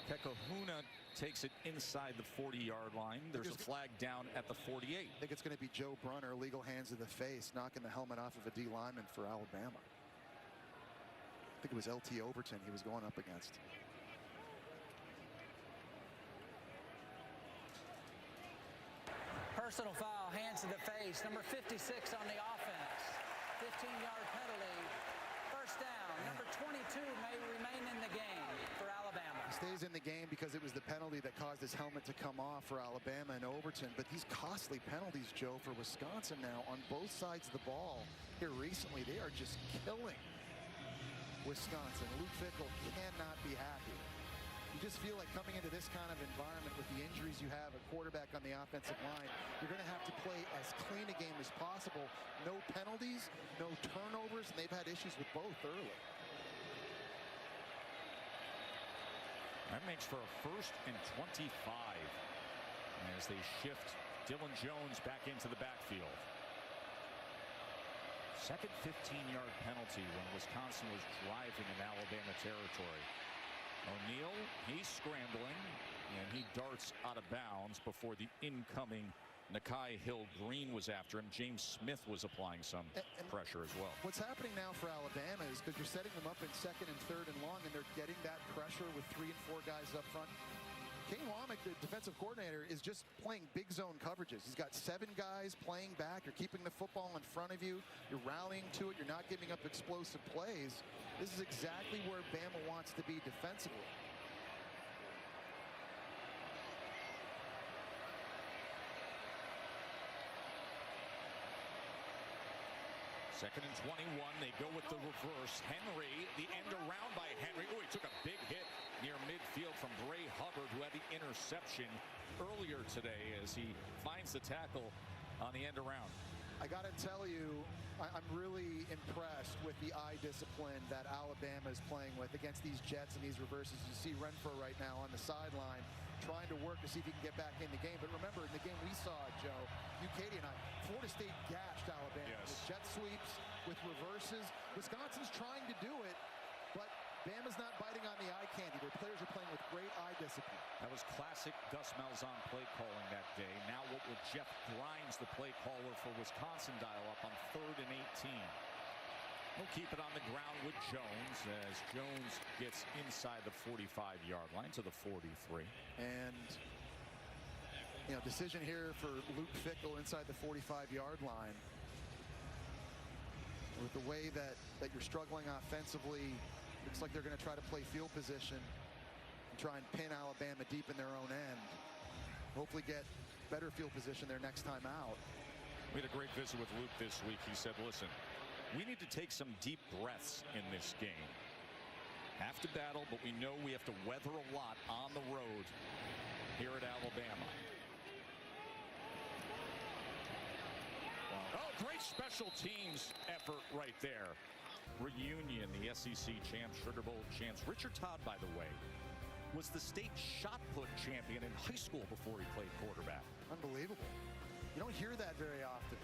Kekahuna takes it inside the 40-yard line. There's a flag down at the 48. I think it's going to be Joe Brunner, legal hands to the face, knocking the helmet off of a D lineman for Alabama. I think it was LT Overton he was going up against. Personal foul, hands to the face. Number 56 on the offense. 15-yard penalty. First down. Number 22 may remain in the game for Alabama. He stays in the game because it was the penalty that caused his helmet to come off for Alabama and Overton. But these costly penalties, Joe, for Wisconsin now on both sides of the ball here recently, they are just killing Wisconsin. Luke Fickell cannot be happy. You just feel like coming into this kind of environment with the injuries you have, a quarterback on the offensive line, you're going to have to play as clean a game as possible. No penalties, no turnovers, and they've had issues with both early. That makes for a 1st and 25 as they shift Dylan Jones back into the backfield. Second 15-yard penalty when Wisconsin was driving in Alabama territory. O'Neal, he's scrambling, and he darts out of bounds before the incoming Nakai Hill-Green was after him. James Smith was applying some pressure as well. What's happening now for Alabama is because you're setting them up in 2nd and 3rd and long, and they're getting that pressure with 3 and 4 guys up front. Kane Womack, the defensive coordinator, is just playing big zone coverages. He's got 7 guys playing back. You're keeping the football in front of you. You're rallying to it. You're not giving up explosive plays. This is exactly where Bama wants to be defensively. Second and 21, they go with the reverse. Henry, the end around by Henry. Oh, he took a big hit near midfield from Bray Hubbard, who had the interception earlier today as he finds the tackle on the end around. I got to tell you, I'm really impressed with the eye discipline that Alabama is playing with against these jets and these reverses. You see Renfro right now on the sideline trying to work to see if he can get back in the game. But remember, in the game we saw, Joe, you, Katie, and I, Florida State gashed Alabama with jet sweeps, with reverses. Wisconsin's trying to do it, but Bama's not biting on the eye candy. Their players are playing with great eye discipline. That was classic Gus Malzahn play calling that day. Now what will Jeff Grimes, the play caller for Wisconsin, dial up on 3rd and 18? He'll keep it on the ground with Jones as Jones gets inside the 45-yard line to the 43. And, you know, decision here for Luke Fickell inside the 45-yard line. With the way that you're struggling offensively, looks like they're going to try to play field position and try and pin Alabama deep in their own end. Hopefully get better field position their next time out. We had a great visit with Luke this week. He said, listen, we need to take some deep breaths in this game. Have to battle, but we know we have to weather a lot on the road here at Alabama. Wow. Oh, great special teams effort right there. Reunion, the SEC champs, Sugar Bowl champs. Richard Todd, by the way, was the state shot put champion in high school before he played quarterback. Unbelievable. You don't hear that very often.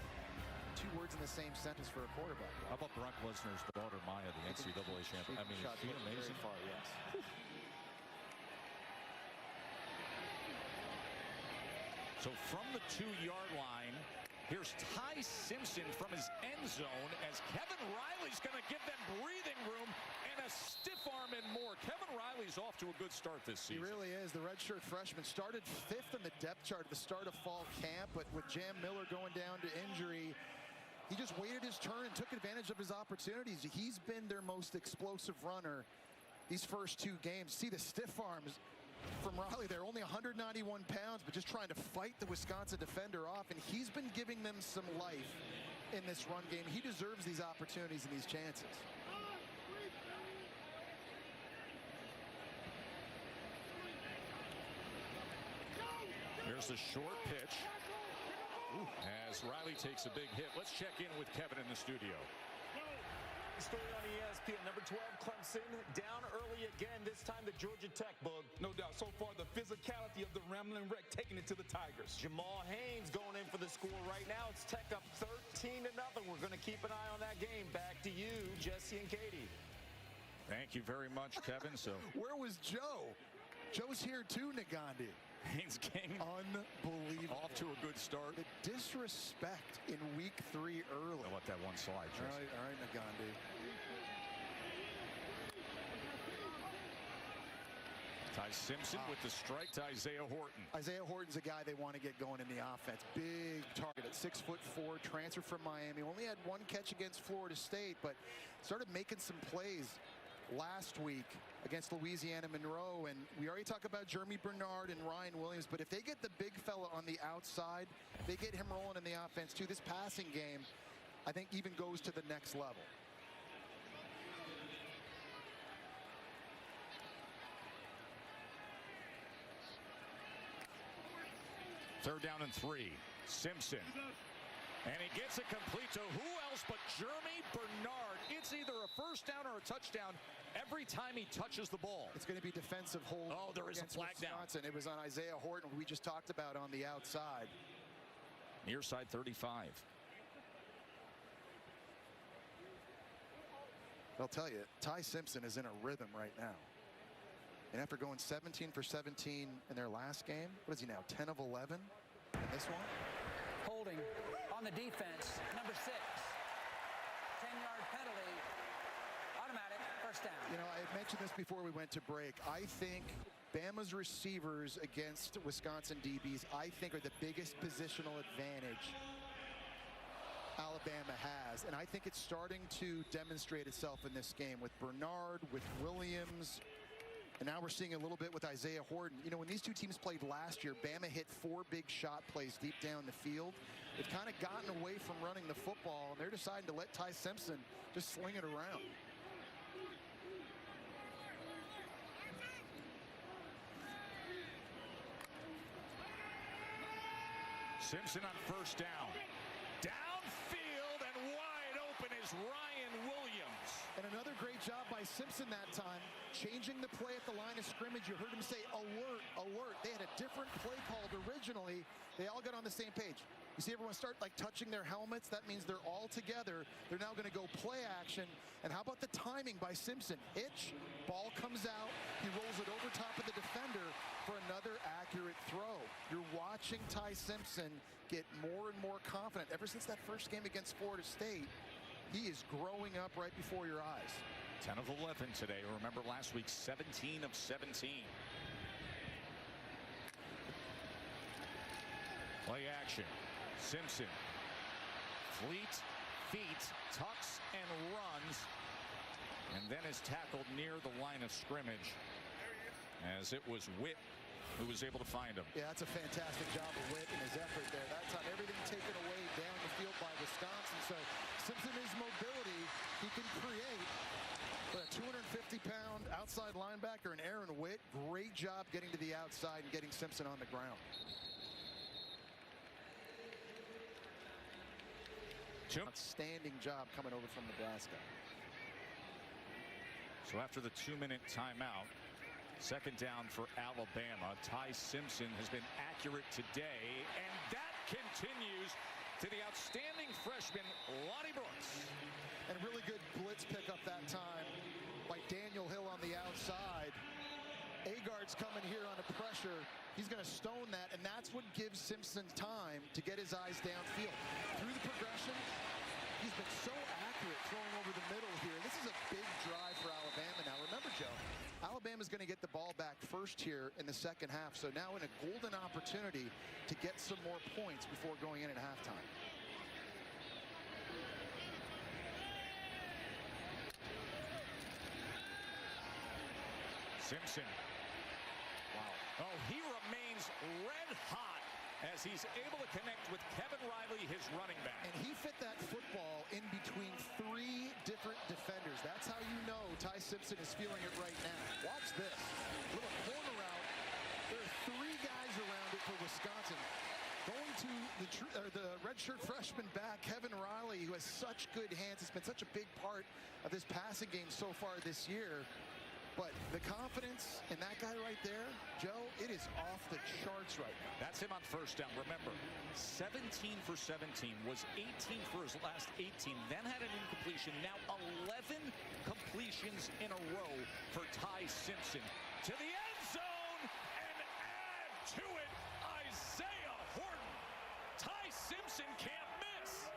2 words in the same sentence for a quarterback. How about Brock Lesnar's daughter, Maya, the NCAA champion? I mean, is she amazing? Very far, yes. So from the 2-yard line, here's Ty Simpson from his end zone as Kevin Riley's going to give them breathing room and a stiff arm and more. Kevin Riley's off to a good start this season. He really is. The redshirt freshman started 5th in the depth chart at the start of fall camp, but with Jam Miller going down to injury, he just waited his turn and took advantage of his opportunities. He's been their most explosive runner these first 2 games. See the stiff arms from Riley there, only 191 pounds, but just trying to fight the Wisconsin defender off, and he's been giving them some life in this run game. He deserves these opportunities and these chances. Here's the short pitch. As Riley takes a big hit. Let's check in with Kevin in the studio. big story on ESPN. Number 12, Clemson, down early again, this time the Georgia Tech bug. No doubt. So far, the physicality of the Ramblin' Wreck taking it to the Tigers. Jamal Haynes going in for the score right now. It's Tech up 13-0. We're going to keep an eye on that game. Back to you, Jesse and Katie. Thank you very much, Kevin. So Where was Joe? Joe's here too, Nagandi. Haynes game Unbelievable. off to a good start. The disrespect in week 3 early. I'll let that one slide, Jesse. All right, Nagandi. Ty Simpson with the strike to Isaiah Horton. Isaiah Horton's a guy they want to get going in the offense. Big target at 6'4", transfer from Miami. Only had 1 catch against Florida State, but started making some plays last week against Louisiana Monroe. And we already talked about Jeremy Bernard and Ryan Williams, but if they get the big fella on the outside, they get him rolling in the offense too. This passing game, I think, even goes to the next level. Third down and 3. Simpson. And he gets it complete to who else but Jeremy Bernard. It's either a first down or a touchdown every time he touches the ball. It's going to be defensive hold. Oh, there is a flag Wisconsin. Down. It was on Isaiah Horton, who we just talked about on the outside. Near side 35. I'll tell you, Ty Simpson is in a rhythm right now. And after going 17 for 17 in their last game, what is he now, 10 of 11 in this one? Holding on the defense, number 6. 10-yard penalty, automatic, first down. You know, I had mentioned this before we went to break. I think Bama's receivers against Wisconsin DBs, I think, are the biggest positional advantage Alabama has. And I think it's starting to demonstrate itself in this game with Bernard, with Williams. And now we're seeing a little bit with Isaiah Horton. You know, when these two teams played last year, Bama hit 4 big shot plays deep down the field. They've kind of gotten away from running the football, and they're deciding to let Ty Simpson just sling it around. Simpson on first down. Downfield and wide open is Ryan Williams. And another great job by Simpson that time, changing the play at the line of scrimmage. You heard him say, alert, alert. They had a different play called originally. They all got on the same page. You see everyone start like touching their helmets. That means they're all together. They're now going to go play action. And how about the timing by Simpson? Hitch, ball comes out. He rolls it over top of the defender for another accurate throw. You're watching Ty Simpson get more and more confident. Ever since that first game against Florida State, he is growing up right before your eyes. 10 of 11 today. Remember last week, 17 of 17. Play action. Simpson. Fleet feet, tucks and runs. And then is tackled near the line of scrimmage as it was Witt who was able to find him. Yeah, that's a fantastic job of Witt and his effort there. That time, everything taken away down the field by Wisconsin. So Simpson, his mobility, he can create. But a 250-pound outside linebacker and Aaron Witt, great job getting to the outside and getting Simpson on the ground. Outstanding job coming over from Nebraska. So after the 2-minute timeout, second down for Alabama. Ty Simpson has been accurate today, and that continues to the outstanding freshman Lonnie Brooks. And really good blitz pickup that time by Daniel Hill on the outside. Agard's coming here on a pressure. He's going to stone that, and that's what gives Simpson time to get his eyes downfield. Through the progression, he's been so accurate throwing over the middle here. This is a big drive for Alabama now. Remember, Joe, Alabama's going to get the ball back first here in the second half. So now in a golden opportunity to get some more points before going in at halftime. Simpson. Wow. Oh, he remains red hot as he's able to connect with Kevin Riley, his running back. And he fit that football in between 3 different defenders. That's how you know Ty Simpson is feeling it right now. Watch this. Little corner route. There are 3 guys around it for Wisconsin. going to the redshirt freshman back, Kevin Riley, who has such good hands. It's been such a big part of this passing game so far this year. But the confidence in that guy right there, Joe, it is off the charts right now. That's him on first down. Remember, 17 for 17, was 18 for his last 18, then had an incompletion. Now 11 completions in a row for Ty Simpson. To the end zone, and add to it, Isaiah Horton. Ty Simpson can't miss.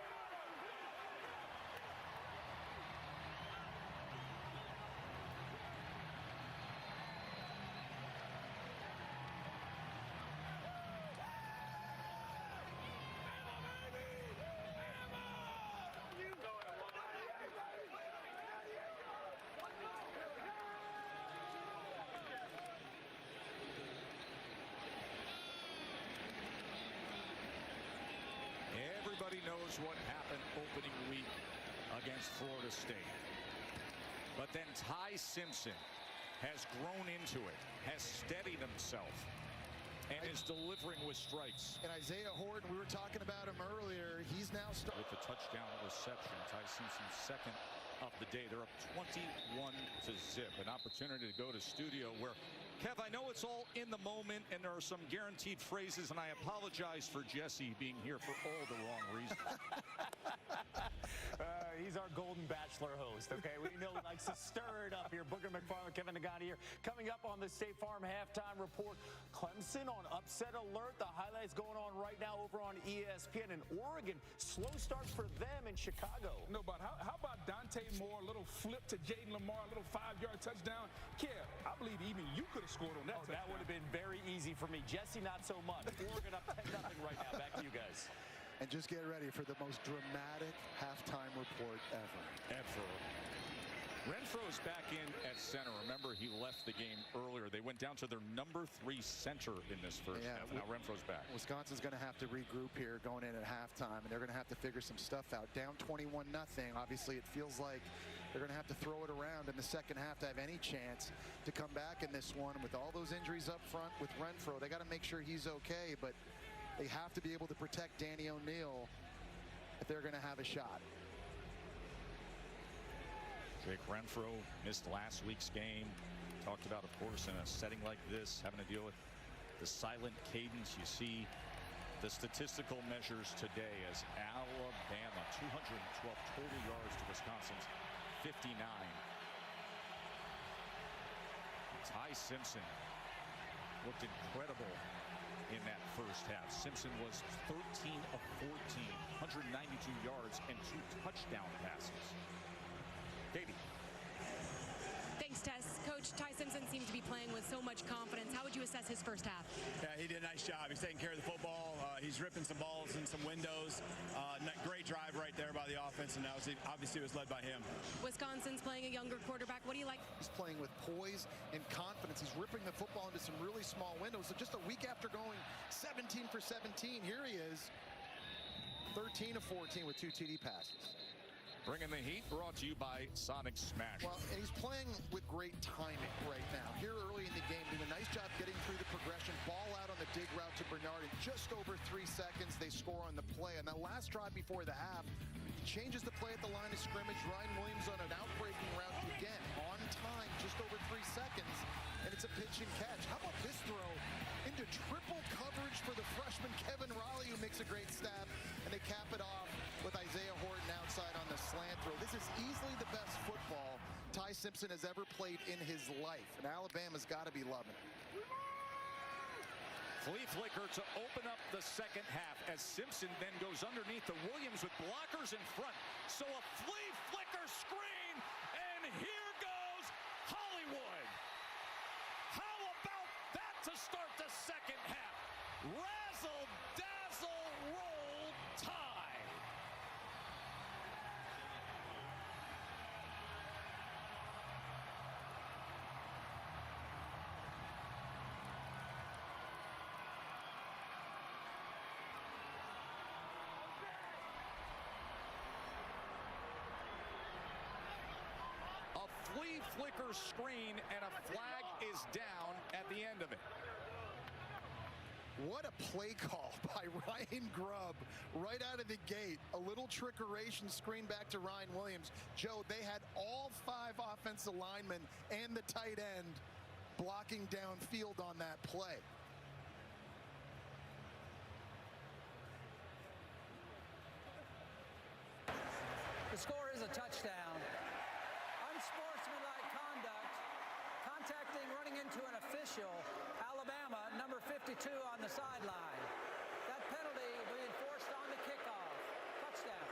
Everybody knows what happened opening week against Florida State. But then Ty Simpson has grown into it, has steadied himself, and is delivering with strikes. And Isaiah Horton, we were talking about him earlier. He's now with the touchdown reception. Ty Simpson's second of the day. They're up 21-0. An opportunity to go to studio where, Kev, I know it's all in the moment and there are some guaranteed phrases, and I apologize for Jesse being here for all the wrong reasons. He's our Golden Bachelor host, okay? We know he likes to stir it up here. Booker McFarland, Kevin Nagani here. Coming up on the State Farm Halftime Report, Clemson on upset alert. The highlights going on right now over on ESPN. And Oregon, slow start for them in Chicago. No, but how about Dante Moore, a little flip to Jaden Lamar, a little 5-yard touchdown? Kev, I believe even you could have scored on that touchdown. That would have been very easy for me. Jesse, not so much. Oregon up 10-0 right now. Back to you guys. And just get ready for the most dramatic halftime report ever. Renfro's back in at center. Remember, he left the game earlier. They went down to their number 3 center in this first half. Now Renfro's back. Wisconsin's going to have to regroup here going in at halftime, and they're going to have to figure some stuff out. Down 21-0. Obviously, it feels like they're going to have to throw it around in the second half to have any chance to come back in this one. With all those injuries up front with Renfro, they got to make sure he's okay, but they have to be able to protect Danny O'Neal if they're going to have a shot. Jake Renfro missed last week's game. Talked about, of course, in a setting like this, having to deal with the silent cadence. You see the statistical measures today as Alabama, 212 total yards to Wisconsin's 59. Ty Simpson looked incredible in that first half. Simpson was 13 of 14, 192 yards and 2 touchdown passes. Davey. Thanks, Tess. Coach, Ty Simpson seemed to be playing with so much confidence. How would you assess his first half? Yeah, he did a nice job. He's taking care of the football. He's ripping some balls in some windows. Great drive right there by the offense, and that was obviously it was led by him. Wisconsin's playing a younger quarterback. What do you like? He's playing with poise and confidence. He's ripping the football into some really small windows. So just a week after going 17 for 17, here he is, 13 of 14 with 2 TD passes. Bringing the heat, brought to you by Sonic Smash. Well, and he's playing with great timing right now. Here early in the game, doing a nice job getting through the progression. Ball out on the dig route to Bernard in just over 3 seconds. They score on the play. On that last drive before the half, he changes the play at the line of scrimmage. Ryan Williams on an outbreaking route again. On time, just over 3 seconds. And it's a pitch and catch. How about this throw into triple coverage for the freshman Kevin Riley, who makes a great stab. And they cap it off with Isaiah Horton outside on the slant throw. This is easily the best football Ty Simpson has ever played in his life. And Alabama's got to be loving it. Flea flicker to open up the second half as Simpson then goes underneath the Williams with blockers in front. So a flea flicker screen, and here goes Hollywood. How about that to start the second half? Razzle dazzle roll tide. A flea flicker screen, and a flag is down at the end of it. What a play call by Ryan Grubb right out of the gate. A little trickeration screen back to Ryan Williams. Joe, they had all 5 offensive linemen and the tight end blocking downfield on that play. The score is a touchdown. Unsportsmanlike conduct, contacting, running into an official. Alabama, number 52 on the sideline. That penalty will be enforced on the kickoff. Touchdown.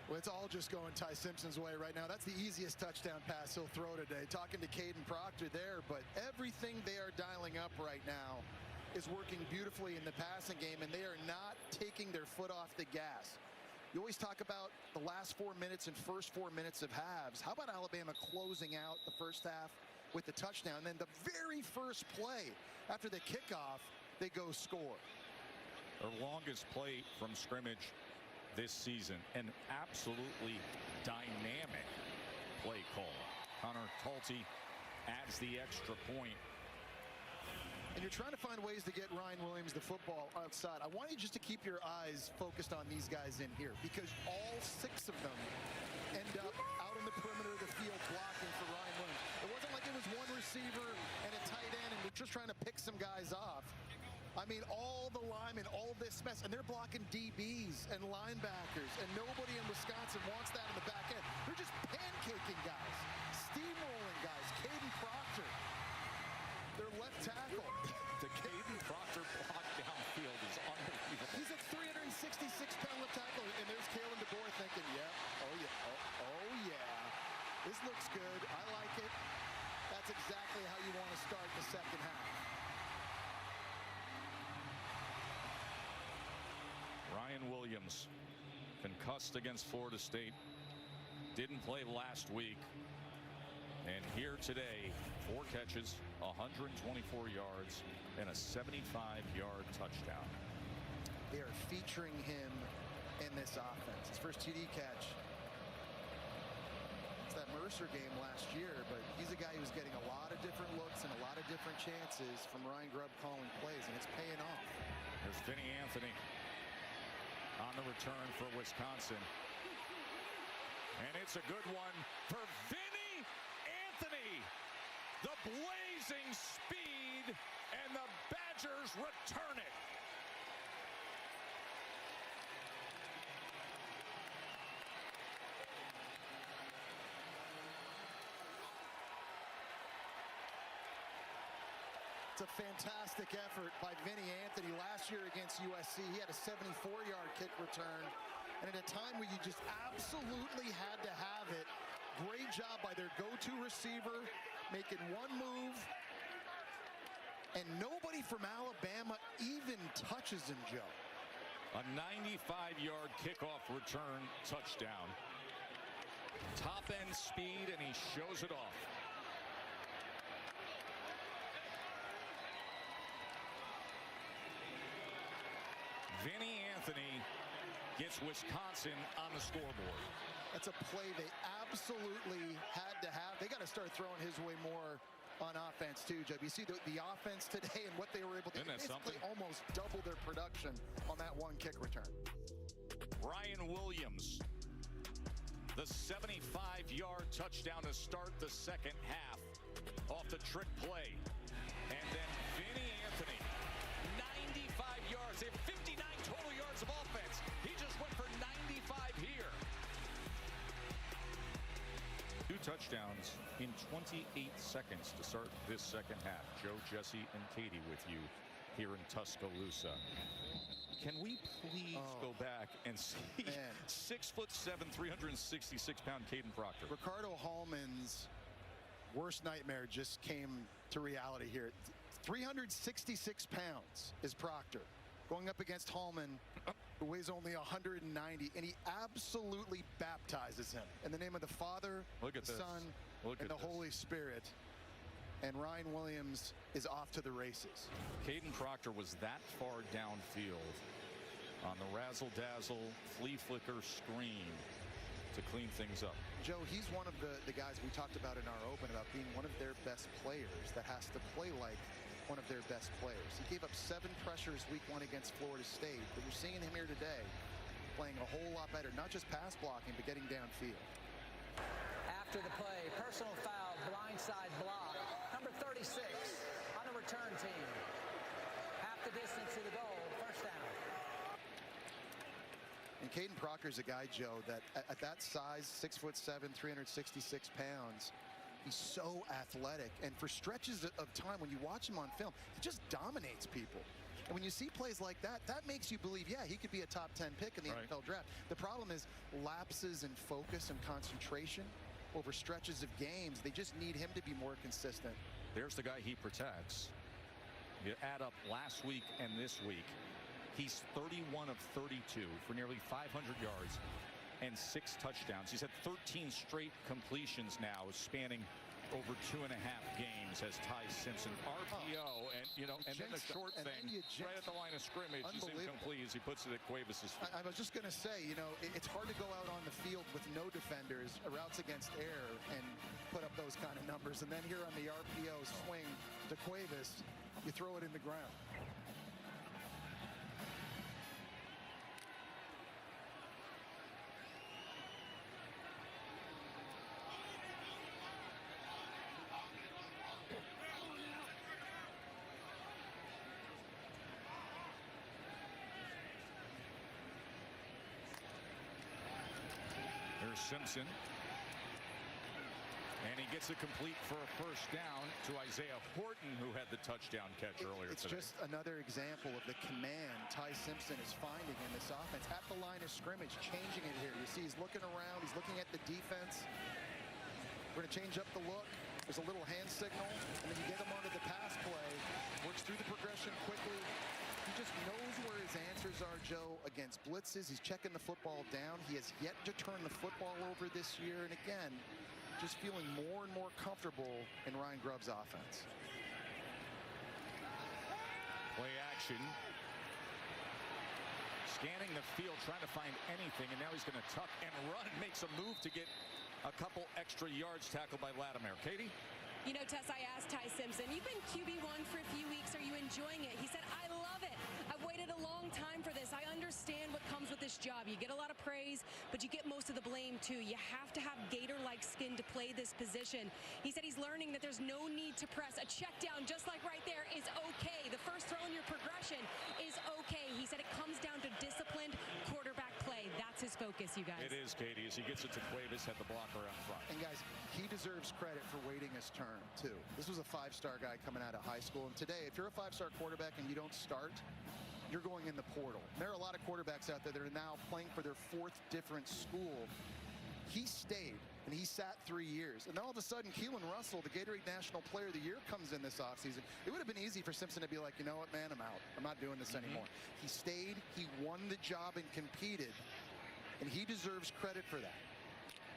Well, it's all just going Ty Simpson's way right now. That's the easiest touchdown pass he'll throw today. Talking to Caden Proctor there, but everything they are dialing up right now is working beautifully in the passing game, and they are not taking their foot off the gas. You always talk about the last 4 minutes and first 4 minutes of halves. How about Alabama closing out the first half with the touchdown? And then the very first play after the kickoff, they go score. Their longest play from scrimmage this season. An absolutely dynamic play call. Connor Talty adds the extra point. And you're trying to find ways to get Ryan Williams the football outside. I want you just to keep your eyes focused on these guys in here, because all 6 of them end up out on the perimeter of the field blocking for Ryan Williams. It wasn't like it was one receiver and a tight end and we're just trying to pick some guys off. I mean, all the linemen, all this mess, and they're blocking DBs and linebackers, and nobody in Wisconsin wants that in the back end. They're just pancaking guys, steamrolling guys. Caden Proctor, their left tackle. The Caden Proctor block downfield is unbelievable. He's a 366-pound left tackle, and there's Kalen Deboer thinking, yeah, oh yeah, oh yeah. This looks good. I like it. That's exactly how you want to start the second half. Ryan Williams, concussed against Florida State, didn't play last week, and here today, 4 catches, 124 yards, and a 75-yard touchdown. They are featuring him in this offense. His first TD catch. It's that Mercer game last year, but he's a guy who's getting a lot of different looks and a lot of different chances from Ryan Grubb calling plays, and it's paying off. There's Vinny Anthony on the return for Wisconsin. And it's a good one for Vinny Anthony. The blazing speed, and the Badgers return it. It's a fantastic effort by Vinny Anthony. Last year against USC, he had a 74-yard kick return. And at a time where you just absolutely had to have it, great job by their go-to receiver, making one move. And nobody from Alabama even touches him, Joe. A 95-yard kickoff return touchdown. Top-end speed, and he shows it off. Vinny Anthony gets Wisconsin on the scoreboard. That's a play they absolutely had to have. They got to start throwing his way more on offense too, Joe. You see the offense today and what they were able to basically almost double their production on that one kick return. Ryan Williams, the 75-yard touchdown to start the second half off the trick play. And then Vinny Anthony, 95 yards. They have 59 total yards of offense. He just went for 95 here. 2 touchdowns in 28 seconds to start this second half. Joe, Jesse, and Katie with you here in Tuscaloosa. Can we please go back and see 6'7", 366-pound Caden Proctor? Ricardo Hallman's worst nightmare just came to reality here. 366 pounds is Proctor, going up against Hallman, who weighs only 190, and he absolutely baptizes him in the name of the Father, the Son, and the Holy Spirit. And Ryan Williams is off to the races. Caden Proctor was that far downfield on the razzle-dazzle flea flicker screen to clean things up. Joe, he's one of the guys we talked about in our open about being one of their best players that has to play like one of their best players. He gave up 7 pressures week 1 against Florida State, but you're seeing him here today playing a whole lot better, not just pass blocking, but getting downfield. After the play, personal foul, blindside block, number 36 on the return team. Half the distance to the goal, first down. And Caden Proctor's a guy, Joe, that at that size, 6'7", 366 pounds, he's so athletic. And for stretches of time, when you watch him on film, he just dominates people. And when you see plays like that, that makes you believe, yeah, he could be a top 10 pick in the NFL draft. The problem is lapses in focus and concentration over stretches of games. They just need him to be more consistent. There's the guy he protects. You add up last week and this week, he's 31 of 32 for nearly 500 yards and 6 touchdowns. He's had 13 straight completions now, spanning over 2.5 games as Ty Simpson. RPO, and and then the short thing right at the line of scrimmage is incomplete as he puts it at Cuevas' feet. I was just going to say, it's hard to go out on the field with no defenders, routes against air, and put up those kind of numbers. And then here on the RPO swing to Cuevas, you throw it in the ground. Simpson, and he gets it complete for a first down to Isaiah Horton, who had the touchdown catch earlier today. It's just another example of the command Ty Simpson is finding in this offense at the line of scrimmage, changing it here. You see he's looking around, he's looking at the defense. We're going to change up the look. There's a little hand signal, and then you get him onto the pass play, works through the progression quickly. He just knows where his answers are, Joe, against blitzes. He's checking the football down. He has yet to turn the football over this year. And again, just feeling more and more comfortable in Ryan Grubb's offense. Play action. Scanning the field, trying to find anything. And now he's going to tuck and run. Makes a move to get a couple extra yards, tackled by Latimer. Katie? Tess, I asked Ty Simpson, you've been QB1 for a few weeks. Are you enjoying it? He said, I love it. I've waited a long time for this. I understand what comes with this job. You get a lot of praise, but you get most of the blame, too. You have to have Gator-like skin to play this position. He said he's learning that there's no need to press. A check down, just like right there, is okay. The first throw in your progression is okay. He said it comes down to disciplined quarterback play. That's his focus, you guys. It is, Katie, as he gets it to Cuevas, had the blocker out front. And, guys, he deserves credit for waiting his turn, too. This was a 5-star guy coming out of high school. And today, if you're a 5-star quarterback and you don't start, you're going in the portal. There are a lot of quarterbacks out there that are now playing for their 4th different school. He stayed, and he sat 3 years. And then all of a sudden, Keelan Russell, the Gatorade National Player of the Year, comes in this offseason. It would have been easy for Simpson to be like, you know what, man, I'm out. I'm not doing this anymore. He stayed, he won the job and competed, and he deserves credit for that.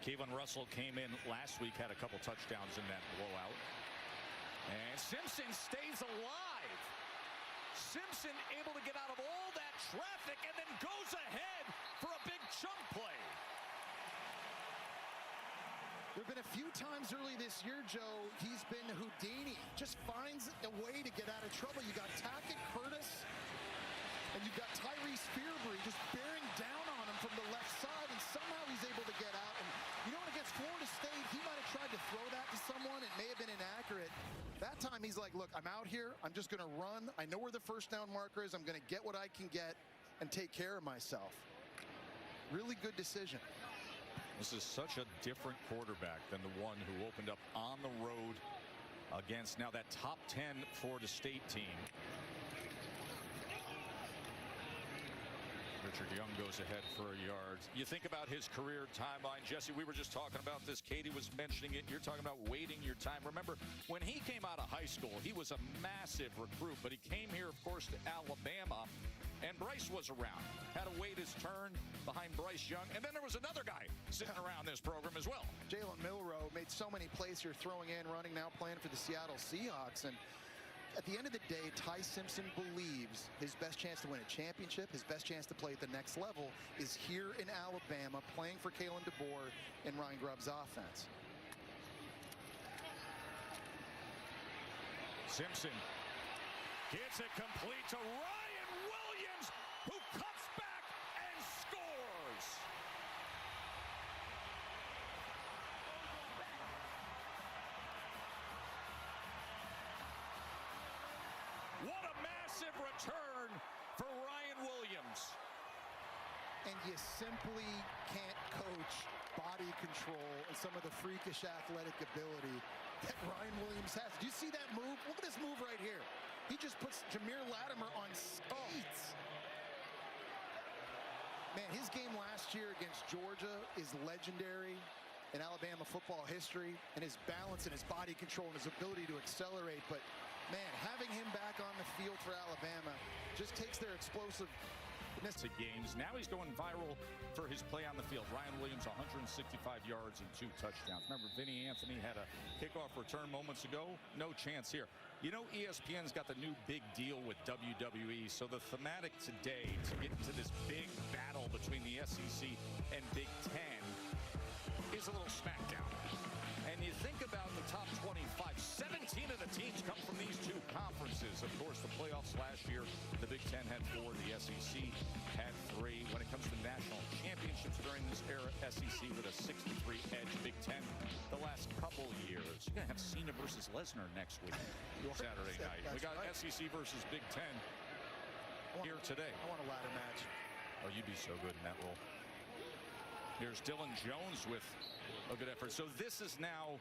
Keelan Russell came in last week, had a couple touchdowns in that blowout. And Simpson stays alive. Simpson able to get out of all that traffic and then goes ahead for a big chunk play. There have been a few times early this year, Joe, he's been Houdini. Just finds a way to get out of trouble. You got Tackett Curtis, and you've got Tyrese Fearbury just bearing down on him from the left side, and somehow he's able to get out. And against Florida State, he might have tried to throw that to someone. It may have been inaccurate. That time, he's like, look, I'm out here. I'm just going to run. I know where the first down marker is. I'm going to get what I can get and take care of myself. Really good decision. This is such a different quarterback than the one who opened up on the road against now that top 10 Florida State team. Richard Young goes ahead for a yard. You think about his career timeline, Jesse, we were just talking about this. Katie was mentioning it. You're talking about waiting your time. Remember, when he came out of high school, he was a massive recruit, but he came here, of course, to Alabama, and Bryce was around. Had to wait his turn behind Bryce Young, and then there was another guy sitting around this program as well. Jalen Milroe made so many plays here, throwing in, running, now playing for the Seattle Seahawks, and At the end of the day, Ty Simpson believes his best chance to win a championship, his best chance to play at the next level is here in Alabama, playing for Kalen Deboer and Ryan Grubb's offense. Simpson gets it complete to Ryan Williams, who cuts back and scores. What a massive return for Ryan Williams. And you simply can't coach body control and some of the freakish athletic ability that Ryan Williams has. Do you see that move? Look at this move right here. He just puts Jameer Latimer on skates. Man, his game last year against Georgia is legendary in Alabama football history, and his balance and his body control and his ability to accelerate. But man, having him back on the field for Alabama just takes their explosiveness to games. Now he's going viral for his play on the field. Ryan Williams, 165 yards and 2 touchdowns. Remember, Vinny Anthony had a kickoff return moments ago. No chance here. You know, ESPN's got the new big deal with WWE. So the thematic today to get into this big battle between the SEC and Big Ten is a little smackdown. And you think about the top 25, 17 of the teams come from these two conferences. Of course, the playoffs last year, the Big Ten had 4, the SEC had 3. When it comes to national championships during this era, SEC with a 63 edge, Big Ten the last couple years. You're going to have Cena versus Lesnar next week, Saturday night. We got right. SEC versus Big Ten here today. I want a ladder match. Oh, you'd be so good in that role. Here's Dylan Jones with a good effort. So this is now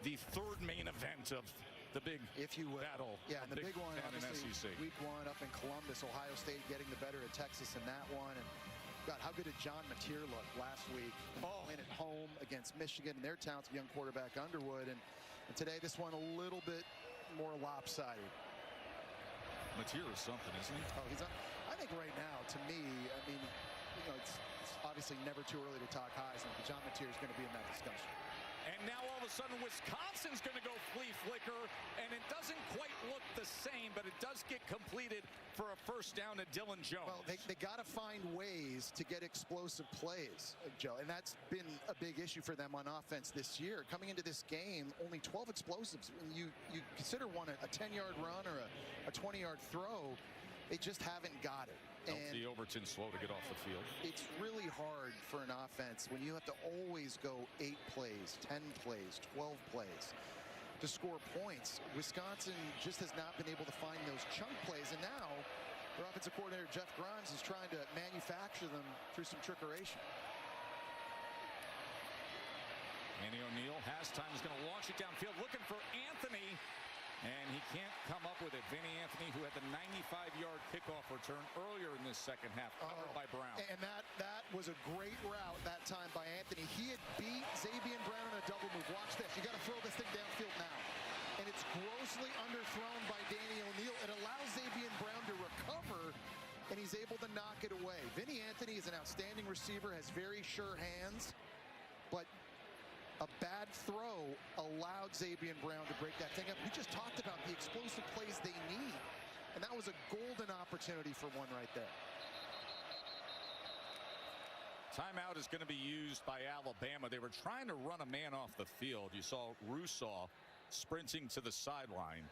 the third main event of the big battle. Yeah, and the big one, obviously, SEC. Week 1 up in Columbus, Ohio State getting the better of Texas in that one. And God, how good did John Mateer look last week? Win at home against Michigan and their talented young quarterback Underwood. And today, this one a little bit more lopsided. Mateer is something, isn't he? Oh, I think right now, to me, I mean, you know, it's obviously never too early to talk Heisman, but John Mateer is going to be in that discussion. And now all of a sudden Wisconsin's going to go flea flicker, and it doesn't quite look the same, but it does get completed for a first down to Dylan Jones. Well, they got to find ways to get explosive plays, Joe, and that's been a big issue for them on offense this year. Coming into this game, only 12 explosives. When you consider one a 10-yard run or a 20-yard throw, they just haven't got it. LT Overton slow to get off the field. It's really hard for an offense when you have to always go 8 plays, 10 plays, 12 plays to score points. Wisconsin just has not been able to find those chunk plays, and now their offensive coordinator Jeff Grimes is trying to manufacture them through some trickeration. Andy O'Neill has time. He's going to launch it downfield, looking for Anthony. And he can't come up with it. Vinny Anthony, who had the 95-yard kickoff return earlier in this second half, covered by Brown. And that was a great route that time by Anthony. He had beat Xavier Brown in a double move. Watch this. You got to throw this thing downfield now. And it's grossly underthrown by Danny O'Neill. It allows Xavier Brown to recover, and he's able to knock it away. Vinny Anthony is an outstanding receiver, has very sure hands, but a bad throw allowed Xavier Brown to break that thing up. We just talked about the explosive plays they need, and that was a golden opportunity for one right there. Timeout is going to be used by Alabama. They were trying to run a man off the field. You saw Rousseau sprinting to the sideline.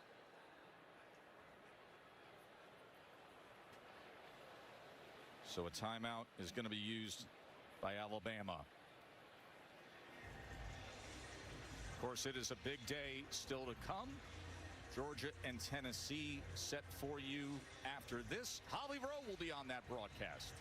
So a timeout is going to be used by Alabama. Of course, it is a big day still to come. Georgia and Tennessee set for you after this. Holly Rowe will be on that broadcast.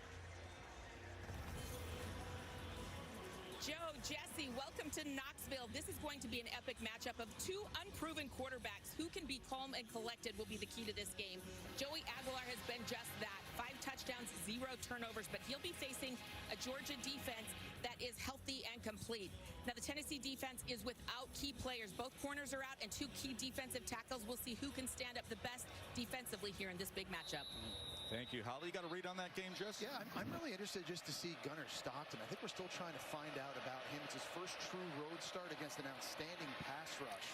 Joe, Jesse, welcome to Knoxville. This is going to be an epic matchup of 2 unproven quarterbacks. Who can be calm and collected will be the key to this game. Joey Aguilar has been just that. 5 touchdowns, 0 turnovers, but he'll be facing a Georgia defense that is healthy and complete. Now, the Tennessee defense is without key players. Both corners are out and 2 key defensive tackles. We'll see who can stand up the best defensively here in this big matchup. Thank you, Holly. You got to read on that game, Jess? Yeah, I'm really interested just to see Gunnar Stockton. I think we're still trying to find out about him. It's his first true road start against an outstanding pass rush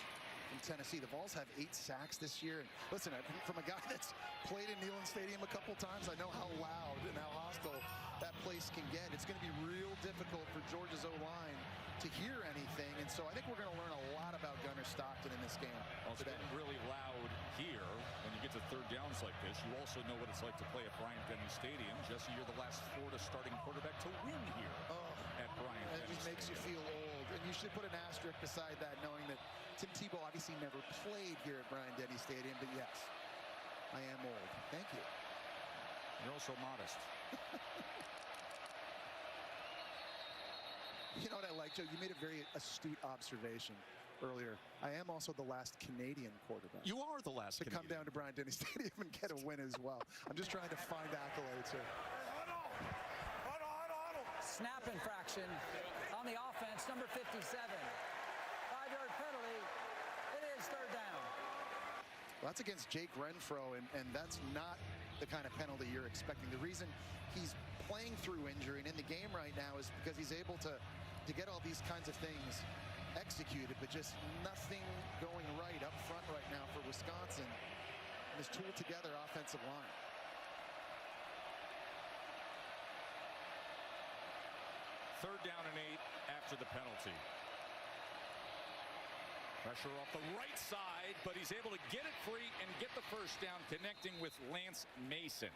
from Tennessee. The Vols have 8 sacks this year. And listen, from a guy that's played in Neyland Stadium a couple times, I know how loud and how hostile that place can get. It's going to be real difficult for Georgia's O-line to hear anything. And so I think we're going to learn a lot about Gunnar Stockton in this game. Well, it's getting really loud here when you get to third downs like this. You also know what it's like to play at Bryant-Denny Stadium. Jesse, you're the last Florida starting quarterback to win here at Bryant-Denny. It just makes you feel old. And you should put an asterisk beside that, knowing that Tim Tebow obviously never played here at Bryant-Denny Stadium. But yes, I am old. Thank you. You're also modest. You know what I like, Joe? You made a very astute observation earlier. I am also the last Canadian quarterback. You are the last to come down to Bryant-Denny Stadium and get a win as well. I'm just trying to find accolades here. Snap infraction on the offense, number 57. 5-yard penalty. It is third down. Well, that's against Jake Renfro, and that's not the kind of penalty you're expecting. The reason he's playing through injury and in the game right now is because he's able to get all these kinds of things executed, but just nothing going right up front right now for Wisconsin. This tool together offensive line. Third down and 8 after the penalty. Pressure off the right side, but he's able to get it free and get the first down, connecting with Lance Mason.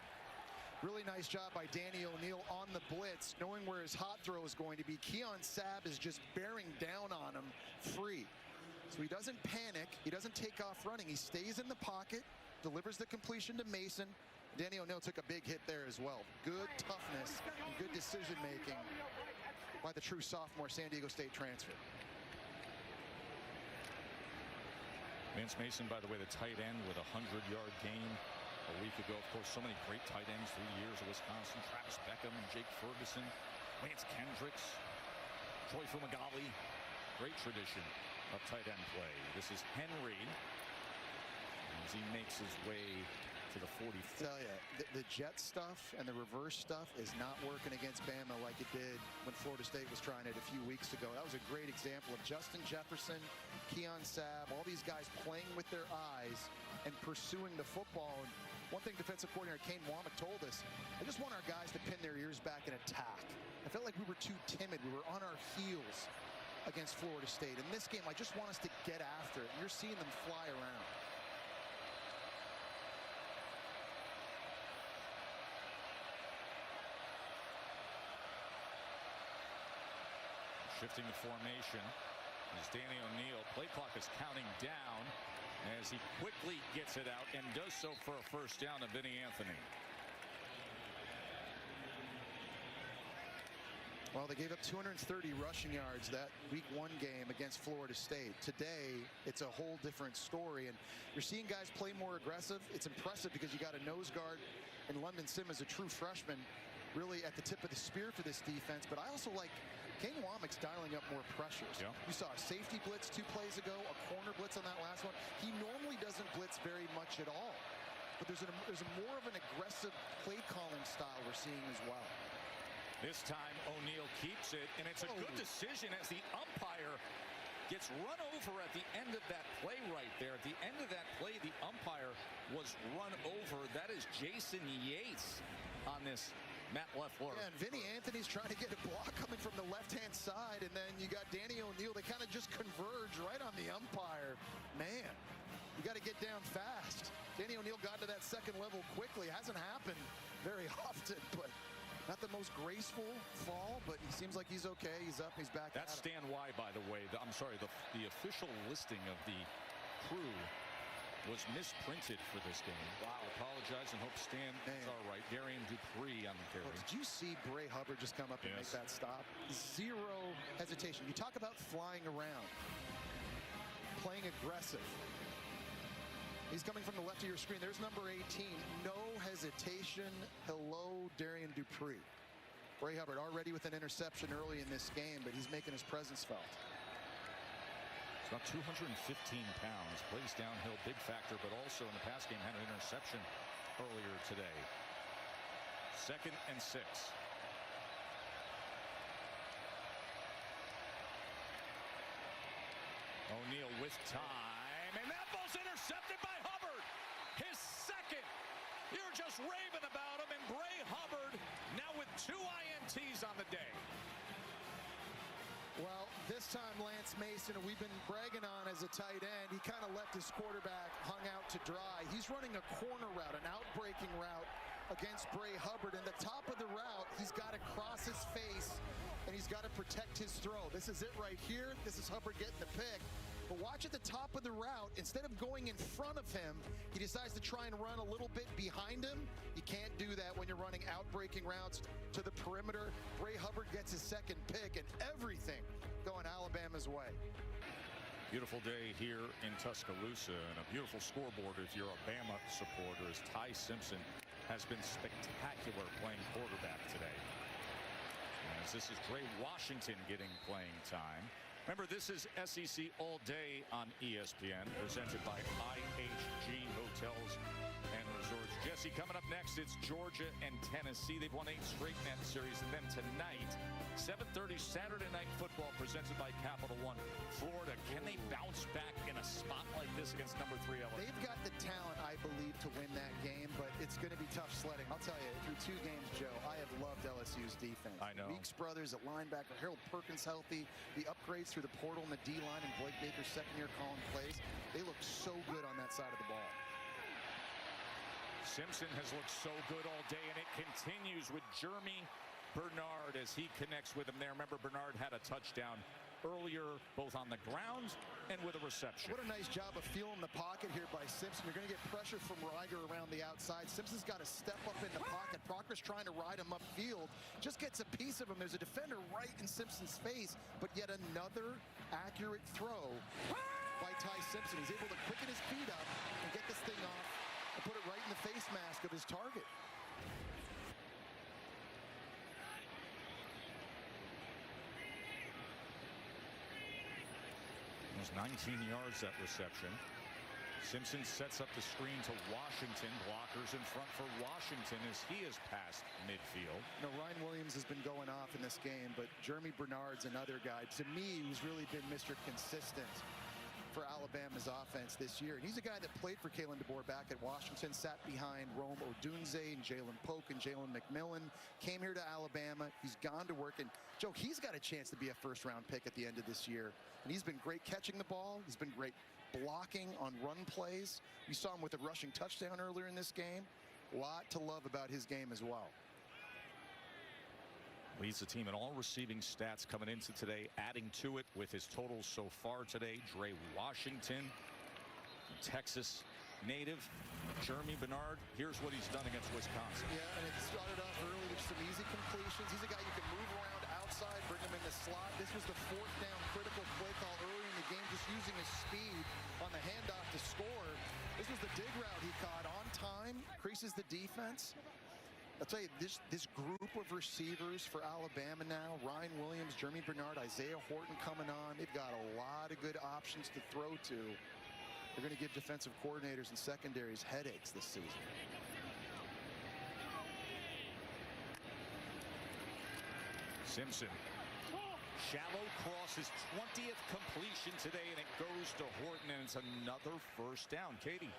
Really nice job by Danny O'Neal on the blitz, knowing where his hot throw is going to be. Keon Sabb is just bearing down on him free. So he doesn't panic. He doesn't take off running. He stays in the pocket, delivers the completion to Mason. Danny O'Neal took a big hit there as well. Good toughness and good decision making by the true sophomore San Diego State transfer. Lance Mason, by the way, the tight end with a 100-yard game a week ago. Of course, so many great tight ends through the years of Wisconsin. Travis Beckham, Jake Ferguson, Lance Kendricks, Troy Fumagalli. Great tradition of tight end play. This is Henry as he makes his way to the 44. Tell you, the jet stuff and the reverse stuff is not working against Bama like it did when Florida State was trying it a few weeks ago. That was a great example of Justin Jefferson, Keon Sabb, all these guys playing with their eyes and pursuing the football. And one thing defensive coordinator Kane Womack told us, I just want our guys to pin their ears back and attack. I felt like we were too timid. We were on our heels against Florida State. In this game, I just want us to get after it. You're seeing them fly around. Shifting the formation as Danny O'Neal. Play clock is counting down as he quickly gets it out and does so for a first down to Vinny Anthony. Well, they gave up 230 rushing yards that week 1 game against Florida State. Today, it's a whole different story, and you're seeing guys play more aggressive. It's impressive because you got a nose guard in London Simmons, a true freshman, really at the tip of the spear for this defense. But I also like Kane Womack's dialing up more pressures. Yeah. You saw a safety blitz 2 plays ago, a corner blitz on that last one. He normally doesn't blitz very much at all. But there's a more of an aggressive play calling style we're seeing as well. This time O'Neal keeps it, and it's a good decision as the umpire gets run over at the end of that play right there. At the end of that play, the umpire was run over. That is Jason Yates on this Matt LaFleur. Yeah, and Vinny Anthony's trying to get a block coming from the left-hand side, and then you got Danny O'Neal. They kind of just converge right on the umpire. Man, you got to get down fast. Danny O'Neal got to that second level quickly. Hasn't happened very often, but not the most graceful fall, but he seems like he's okay. He's up, he's back. That's Stan Y, by the way. I'm sorry, the official listing of the crew was misprinted for this game. Wow. I apologize and hope Stan is all right. Darian Dupree on the carry. Well, did you see Bray Hubbard just come up and make that stop? Zero hesitation. You talk about flying around, playing aggressive. He's coming from the left of your screen. There's number 18. No hesitation. Hello, Darian Dupree. Bray Hubbard already with an interception early in this game, but he's making his presence felt. He's about 215 pounds. Plays downhill, big factor, but also in the pass game had an interception earlier today. 2nd and 6. O'Neal with time. game, and that ball's intercepted by Hubbard. His second. You're just raving about him, and Bray Hubbard now with 2 INTs on the day. Well, this time Lance Mason, who we've been bragging on as a tight end, he kind of left his quarterback hung out to dry. He's running a corner route, an out-breaking route against Bray Hubbard. And the top of the route, he's got to cross his face, and he's got to protect his throw. This is it right here. This is Hubbard getting the pick. But watch at the top of the route, instead of going in front of him, he decides to try and run a little bit behind him. You can't do that when you're running out-breaking routes to the perimeter. Bray Hubbard gets his second pick, and everything going Alabama's way. Beautiful day here in Tuscaloosa, and a beautiful scoreboard if you're a Bama supporter, as Ty Simpson has been spectacular playing quarterback today. As this is Dre Washington getting playing time. Remember, this is SEC All Day on ESPN, presented by IHG Hotels and Resorts. Jesse, coming up next, it's Georgia and Tennessee. They've won 8 straight net series. And then tonight, 7:30 Saturday Night Football, presented by Capital One Florida. Can they bounce back in a spot like this against number 3 LSU? They've got the talent, I believe, to win that game, but it's going to be tough sledding. I'll tell you, through 2 games, Joe, I have loved LSU's defense. I know. Weeks brothers at linebacker, Harold Perkins healthy, the upgrades through the portal and the D-line, and Blake Baker's second year calling plays. They look so good on that side of the ball. Simpson has looked so good all day, and it continues with Jeremy Bernard as he connects with him there. Remember, Bernard had a touchdown earlier, both on the ground and with a reception. What a nice job of feeling the pocket here by Simpson. You're going to get pressure from Riger around the outside. Simpson's got to step up in the pocket. Proctor's trying to ride him upfield. Just gets a piece of him. There's a defender right in Simpson's face, but yet another accurate throw by Ty Simpson. He's able to quicken his feet up and get this thing off and put it right in the face mask of his target. It was 19 yards, that reception. Simpson sets up the screen to Washington. Blockers in front for Washington as he is past midfield. No, Ryan Williams has been going off in this game, but Jeremy Bernard's another guy, to me, who's really been Mr. Consistent for Alabama's offense this year. And he's a guy that played for Kalen Deboer back at Washington, sat behind Rome Odunze and Jalen Polk and Jalen McMillan, came here to Alabama. He's gone to work. And, Joe, he's got a chance to be a first-round pick at the end of this year. And he's been great catching the ball. He's been great blocking on run plays. You saw him with a rushing touchdown earlier in this game. A lot to love about his game as well. Leads the team in all receiving stats coming into today, adding to it with his totals so far today. Dre Washington, Texas native. Jeremy Bernard, here's what he's done against Wisconsin. Yeah, and it started off early with some easy completions. He's a guy you can move around outside, bring him in the slot. This was the 4th down critical play call early in the game, just using his speed on the handoff to score. This was the dig route he caught on time, increases the defense. I'll tell you, this group of receivers for Alabama now, Ryan Williams, Jeremy Bernard, Isaiah Horton coming on. They've got a lot of good options to throw to. They're going to give defensive coordinators and secondaries headaches this season. Simpson. Shallow cross, his 20th completion today, and it goes to Horton, and it's another first down. Katie.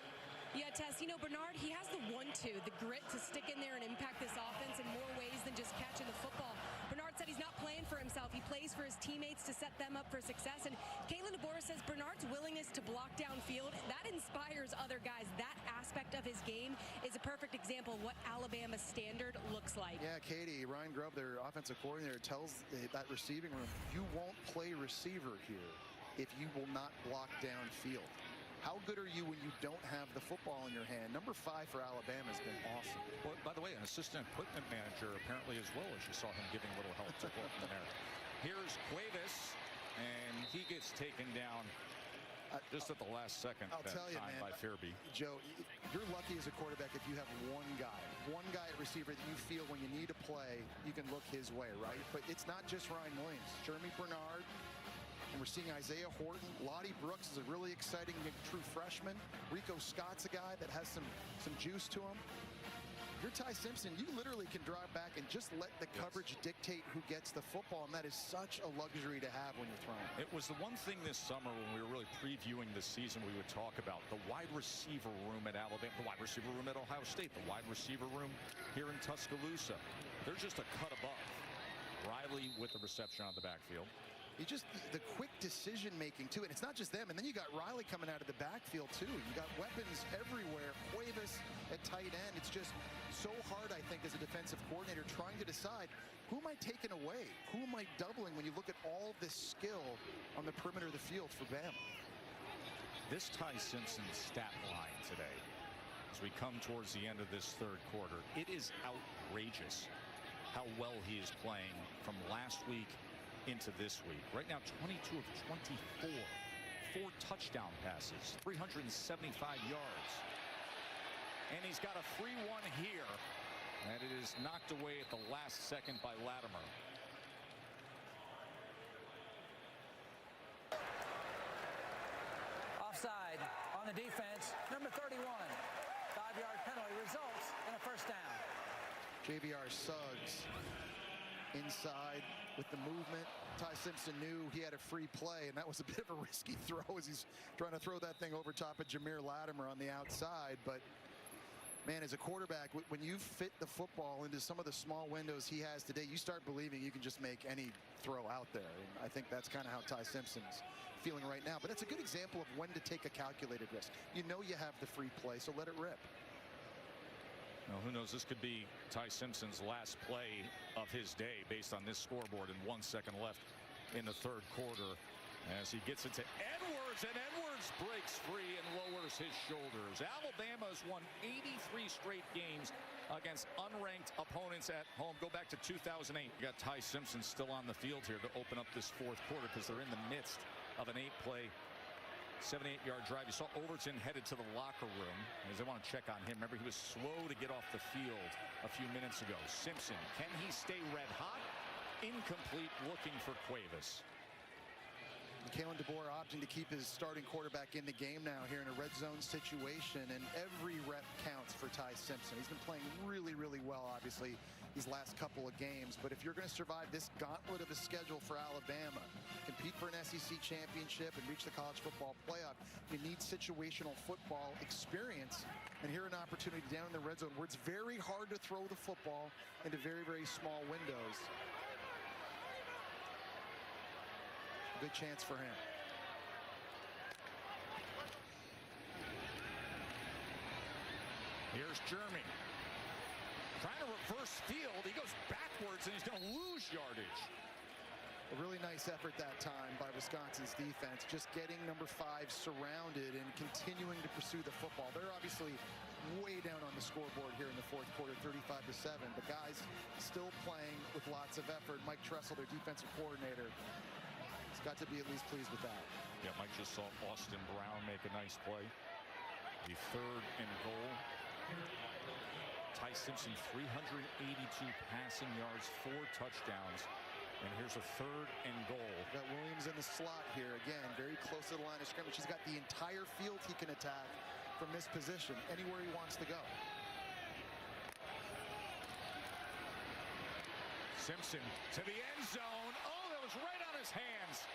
Yeah, Tess, you know, Bernard, he has the 1-2, the grit to stick in there and impact this offense in more ways than just catching the football. Bernard said he's not playing for himself. He plays for his teammates to set them up for success. And Kalen Deboer says Bernard's willingness to block downfield, that inspires other guys. That aspect of his game is a perfect example of what Alabama's standard looks like. Yeah, Katie, Ryan Grubb, their offensive coordinator, tells that receiving room, you won't play receiver here if you will not block downfield. How good are you when you don't have the football in your hand? Number 5 for Alabama has been awesome. Well, by the way, an assistant equipment manager apparently as well, as you saw him giving a little help to Horton there. Here's Cuevas, and he gets taken down just at the last second. I'll tell you, man, by Fairby. Joe, you're lucky as a quarterback if you have one guy at receiver that you feel when you need to play, you can look his way, right? But it's not just Ryan Williams. Jeremy Bernard. And we're seeing Isaiah Horton. Lottie Brooks is a really exciting true freshman. Rico Scott's a guy that has some juice to him. you're Ty Simpson, you literally can drive back and just let the coverage dictate who gets the football, and that is such a luxury to have when you're throwing. It was the one thing this summer when we were really previewing the season we would talk about the wide receiver room at Alabama, the wide receiver room at Ohio State, the wide receiver room here in Tuscaloosa. They're just a cut above. Riley with the reception on the backfield. You just, the quick decision making too, and it's not just them, and then you got Riley coming out of the backfield too. You got weapons everywhere. Cuevas at tight end. It's just so hard, I think, as a defensive coordinator trying to decide who am I taking away, who am I doubling when you look at all this skill on the perimeter of the field for Bama. This Ty Simpson stat line today, as we come towards the end of this third quarter, it is outrageous how well he is playing from last week into this week. Right now, 22 of 24, 4 touchdown passes, 375 yards. And he's got a free one here, and it is knocked away at the last second by Latimer. Offside on the defense. Number 31. 5-yard penalty results in a first down. JVR Suggs inside with the movement. Ty Simpson knew he had a free play, and that was a bit of a risky throw as he's trying to throw that thing over top of Jameer Latimer on the outside. But man, as a quarterback, when you fit the football into some of the small windows he has today, you start believing you can just make any throw out there. And I think that's kind of how Ty Simpson's feeling right now. But it's a good example of when to take a calculated risk. You know you have the free play, so let it rip. Well, who knows? This could be Ty Simpson's last play of his day based on this scoreboard, and 1 second left in the third quarter as he gets it to Edwards, and Edwards breaks free and lowers his shoulders. Alabama has won 83 straight games against unranked opponents at home. Go back to 2008. You got Ty Simpson still on the field here to open up this fourth quarter because they're in the midst of an 8-play 78-yard drive. You saw Overton headed to the locker room as they want to check on him. Remember, he was slow to get off the field a few minutes ago. Simpson, can he stay red hot? Incomplete, looking for Cuevas. Kalen Deboer opting to keep his starting quarterback in the game now here in a red zone situation, and every rep counts for Ty Simpson. He's been playing really, really well, obviously, these last couple of games. But if you're going to survive this gauntlet of a schedule for Alabama, compete for an SEC championship and reach the college football playoff, you need situational football experience. And here an opportunity down in the red zone where it's very hard to throw the football into very, very small windows. Good chance for him. Here's Jeremy. Trying to reverse field. He goes backwards, and he's going to lose yardage. A really nice effort that time by Wisconsin's defense, just getting number 5 surrounded and continuing to pursue the football. They're obviously way down on the scoreboard here in the fourth quarter, 35-7. But guys still playing with lots of effort. Mike Tressel, their defensive coordinator, has got to be at least pleased with that. Yeah, Mike just saw Austin Brown make a nice play. The 3rd and goal. Ty Simpson, 382 passing yards, 4 touchdowns. And here's a 3rd and goal. Got Williams in the slot here. Again, very close to the line of scrimmage. He's got the entire field he can attack from this position, anywhere he wants to go. Simpson to the end zone. Oh, that was right on his hands.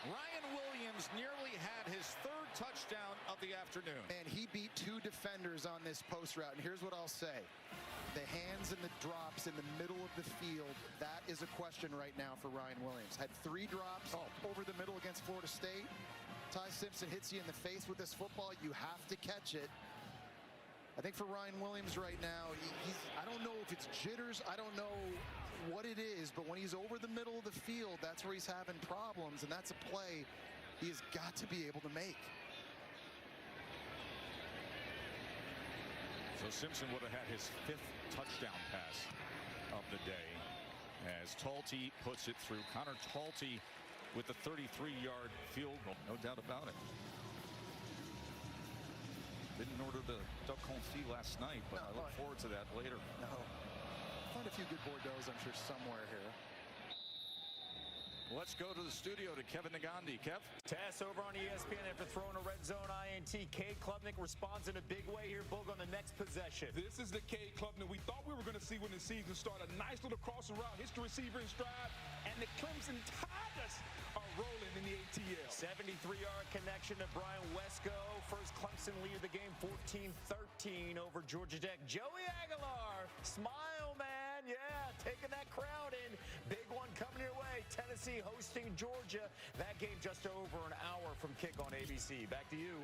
Ryan Williams nearly had his 3rd touchdown of the afternoon. And he beat 2 defenders on this post route. And here's what I'll say. The hands and the drops in the middle of the field, that is a question right now for Ryan Williams. Had 3 drops over the middle against Florida State. Ty Simpson hits you in the face with this football. You have to catch it. I think for Ryan Williams right now, I don't know if it's jitters. I don't know what it is, but when he's over the middle of the field, that's where he's having problems, and that's a play he has got to be able to make. So Simpson would have had his 5th touchdown pass of the day as Talty puts it through. Connor Talty with the 33-yard field goal. No doubt about it. Didn't order the duck confit last night, but I look forward to that later. No. Find a few good Bordeaux, I'm sure, somewhere here. Let's go to the studio to Kevin Nagandi. Kev? Tass over on ESPN after throwing a red zone INT. Cade Klubnik responds in a big way here, Boog, on the next possession. This is the Cade Klubnik we thought we were going to see when the season started. A nice little crossing route, hits the receiver in stride, and the Clemson Tigers are rolling in the ATL. 73-yard connection to Brian Wesco. First Clemson lead of the game, 14-13 over Georgia Tech. Joey Aguilar, smile, man. Yeah, taking that crowd in. Big one coming your way. Tennessee hosting Georgia. That game just over an hour from kick on ABC. Back to you.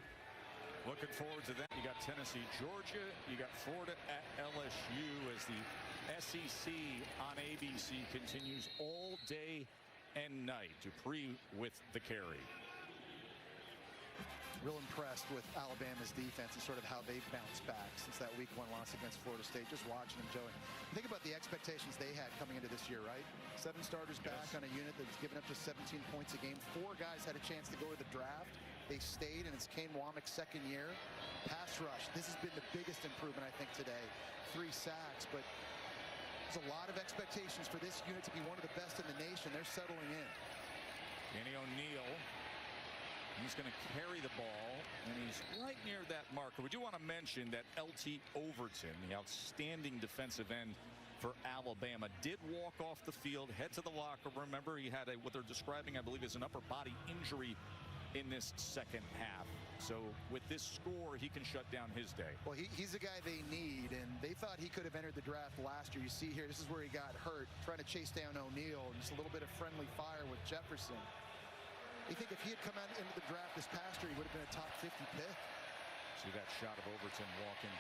Looking forward to that. You got Tennessee, Georgia. You got Florida at LSU as the SEC on ABC continues all day and night. Dupree with the carry. Real impressed with Alabama's defense and sort of how they've bounced back since that week 1 loss against Florida State. Just watching them, Joey. Think about the expectations they had coming into this year, right? 7 starters back on a unit that's given up just 17 points a game. 4 guys had a chance to go to the draft. They stayed, and it's Kane Womack's second year. Pass rush. This has been the biggest improvement, I think, today. 3 sacks, but there's a lot of expectations for this unit to be one of the best in the nation. They're settling in. Danny O'Neal. He's going to carry the ball, and he's right near that marker. We do want to mention that LT Overton, the outstanding defensive end for Alabama, did walk off the field, head to the locker room. Remember, he had what they're describing, I believe, as an upper body injury in this second half. So with this score, he can shut down his day. Well, he's the guy they need, and they thought he could have entered the draft last year. You see here, this is where he got hurt, trying to chase down O'Neal, and just a little bit of friendly fire with Jefferson. You think if he had come out into the draft this past year, he would have been a top 50 pick. See that shot of Overton walking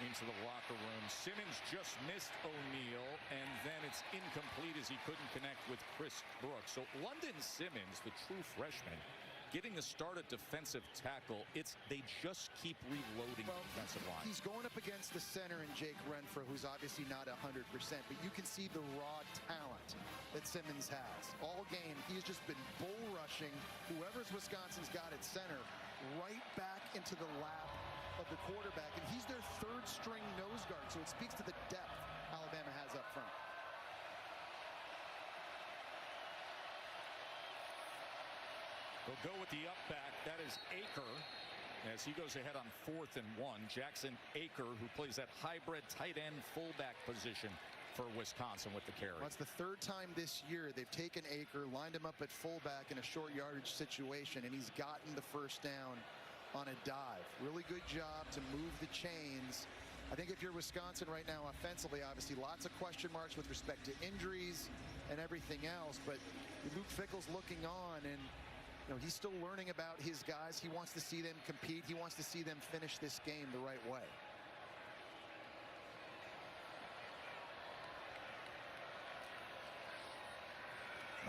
into the locker room. Simmons just missed O'Neal, and then it's incomplete as he couldn't connect with Chris Brooks. So London Simmons, the true freshman, getting the start at defensive tackle. They just keep reloading the defensive line. He's going up against the center and Jake Renfro, who's obviously not 100%, but you can see the raw talent that Simmons has. All game, he's just been bull rushing whoever's Wisconsin's got at center right back into the lap of the quarterback, and he's their 3rd string nose guard, so it speaks to the depth Alabama has up front. They'll go with the up back. That is Aker as he goes ahead on 4th and 1. Jackson Aker, who plays that hybrid tight end fullback position for Wisconsin with the carry. Well, that's the 3rd time this year they've taken Aker, lined him up at fullback in a short yardage situation, and he's gotten the first down on a dive. Really good job to move the chains. I think if you're Wisconsin right now offensively, obviously lots of question marks with respect to injuries and everything else, but Luke Fickell's looking on, and he's still learning about his guys. He wants to see them compete. He wants to see them finish this game the right way.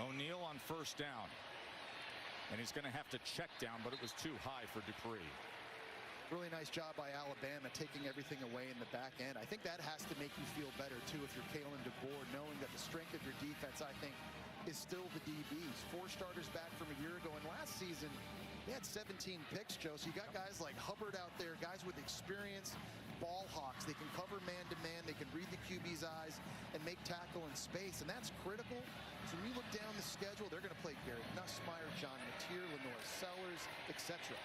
O'Neal on 1st down. And he's going to have to check down, but it was too high for Dupree. Really nice job by Alabama taking everything away in the back end. I think that has to make you feel better, too, if you're Kalen Deboer, knowing that the strength of your defense, I think, is still the DBs. 4 starters back from a year ago, and last season they had 17 picks, Joe. So you got guys like Hubbard out there, guys with experience, ball hawks. They can cover man-to-man. They can read the QB's eyes and make tackle in space, and that's critical. So when you look down the schedule, they're going to play Garrett Nussmeier, John Mateer, Lenore Sellers, etc.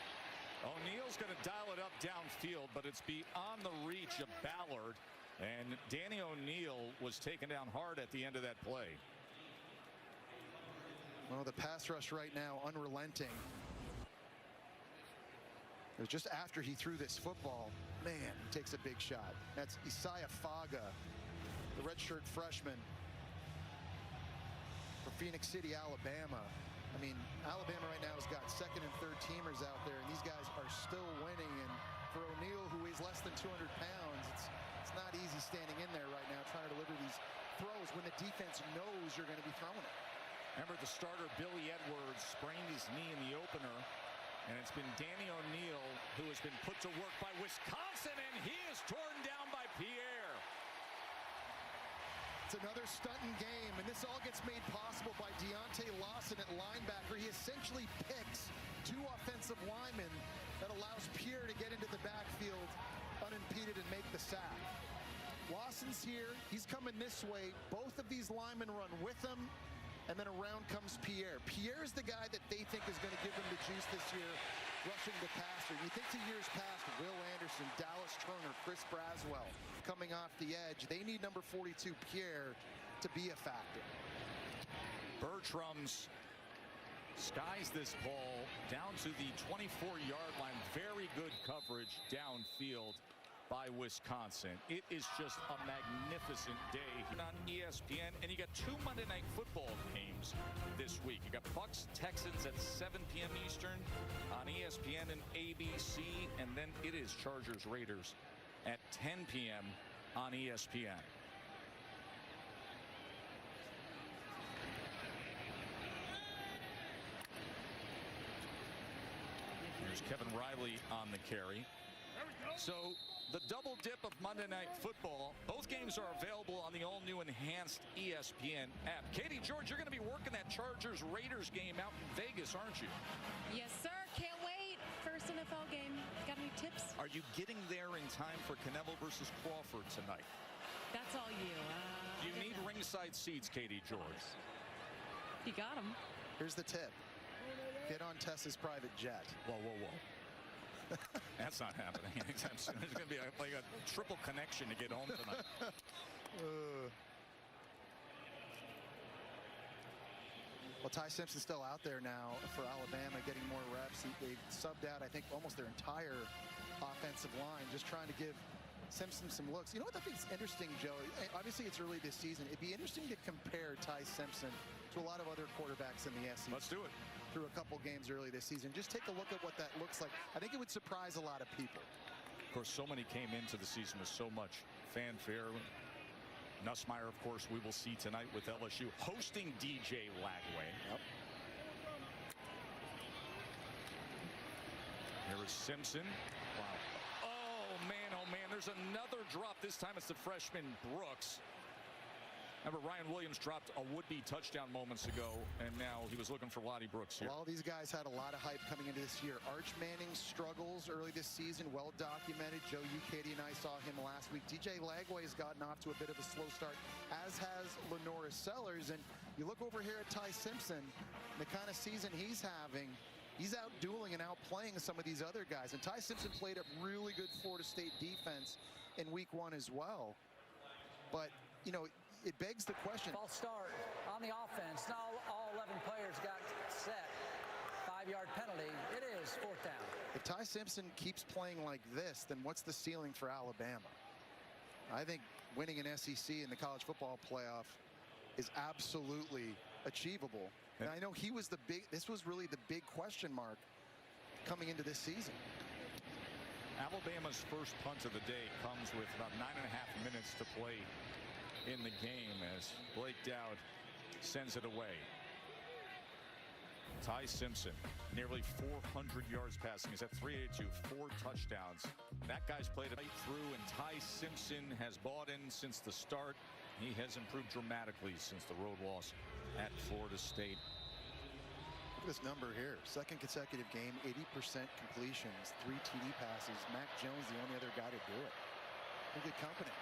O'Neal's going to dial it up downfield, but it's beyond the reach of Ballard, and Danny O'Neal was taken down hard at the end of that play. Well, the pass rush right now, unrelenting. It was just after he threw this football. Man, he takes a big shot. That's Isaiah Faga, the redshirt freshman for Phoenix City, Alabama. I mean, Alabama right now has got 2nd and 3rd teamers out there, and these guys are still winning. And for O'Neal, who weighs less than 200 pounds, it's not easy standing in there right now trying to deliver these throws when the defense knows you're going to be throwing it. Remember, the starter, Billy Edwards, sprained his knee in the opener, and it's been Danny O'Neal who has been put to work by Wisconsin, and he is torn down by Pierre. It's another stunting game, and this all gets made possible by Deontay Lawson at linebacker. He essentially picks 2 offensive linemen that allows Pierre to get into the backfield unimpeded and make the sack. Lawson's here. He's coming this way. Both of these linemen run with him. And then around comes Pierre. Pierre's the guy that they think is going to give them the juice this year, rushing the passer. You think to years past, Will Anderson, Dallas Turner, Chris Braswell coming off the edge. They need number 42, Pierre, to be a factor. Bertrams skies this ball down to the 24-yard line. Very good coverage downfield by Wisconsin. It is just a magnificent day on ESPN, and you got 2 Monday Night Football games this week. You got Bucks Texans at 7 p.m. Eastern on ESPN and ABC, and then it is Chargers Raiders at 10 p.m. on ESPN. Here's Kevin Riley on the carry. So the double dip of Monday Night Football. Both games are available on the all-new enhanced ESPN app. Katie George, you're going to be working that Chargers-Raiders game out in Vegas, aren't you? Yes, sir. Can't wait. First NFL game. Got any tips? Are you getting there in time for Canelo versus Crawford tonight? That's all you. Do you need ringside seats, Katie George? You got them. Here's the tip. Get on Tessa's private jet. Whoa, whoa, whoa. That's not happening anytime soon. There's going to be like a triple connection to get home tonight. Well, Ty Simpson's still out there now for Alabama, getting more reps. They subbed out, I think, almost their entire offensive line, just trying to give Simpson some looks. You know what I think is interesting, Joe? Obviously, it's early this season. It'd be interesting to compare Ty Simpson to a lot of other quarterbacks in the SEC. Let's do it. Through a couple games early this season. Just take a look at what that looks like. I think it would surprise a lot of people. Of course, so many came into the season with so much fanfare. Nussmeier, of course, we will see tonight with LSU hosting DJ Lagway. Yep. Here is Simpson. Wow. Oh, man, there's another drop. This time it's the freshman Brooks. Remember, Ryan Williams dropped a would-be touchdown moments ago, and now he was looking for Lottie Brooks here. Well, all these guys had a lot of hype coming into this year. Arch Manning's struggles early this season, well documented. Joe, you, Katie, and I saw him last week. DJ Lagway has gotten off to a bit of a slow start, as has Lenora Sellers. And you look over here at Ty Simpson, the kind of season he's having. He's out dueling and out playing some of these other guys. And Ty Simpson played a really good Florida State defense in week 1 as well. But, you know, it begs the question. False start on the offense. Now all 11 players got set. 5-yard penalty. It is 4th down. If Ty Simpson keeps playing like this, then what's the ceiling for Alabama? I think winning an SEC in the college football playoff is absolutely achievable. And I know this was really the big question mark coming into this season. Alabama's first punt of the day comes with about 9.5 minutes to play in the game as Blake Dowd sends it away. Ty Simpson, nearly 400 yards passing. He's at 382, 4 touchdowns. That guy's played it right through, and Ty Simpson has bought in since the start. He has improved dramatically since the road loss at Florida State. Look at this number here. Second consecutive game, 80% completions, 3 TD passes. Mac Jones, the only other guy to do it. Pretty good company.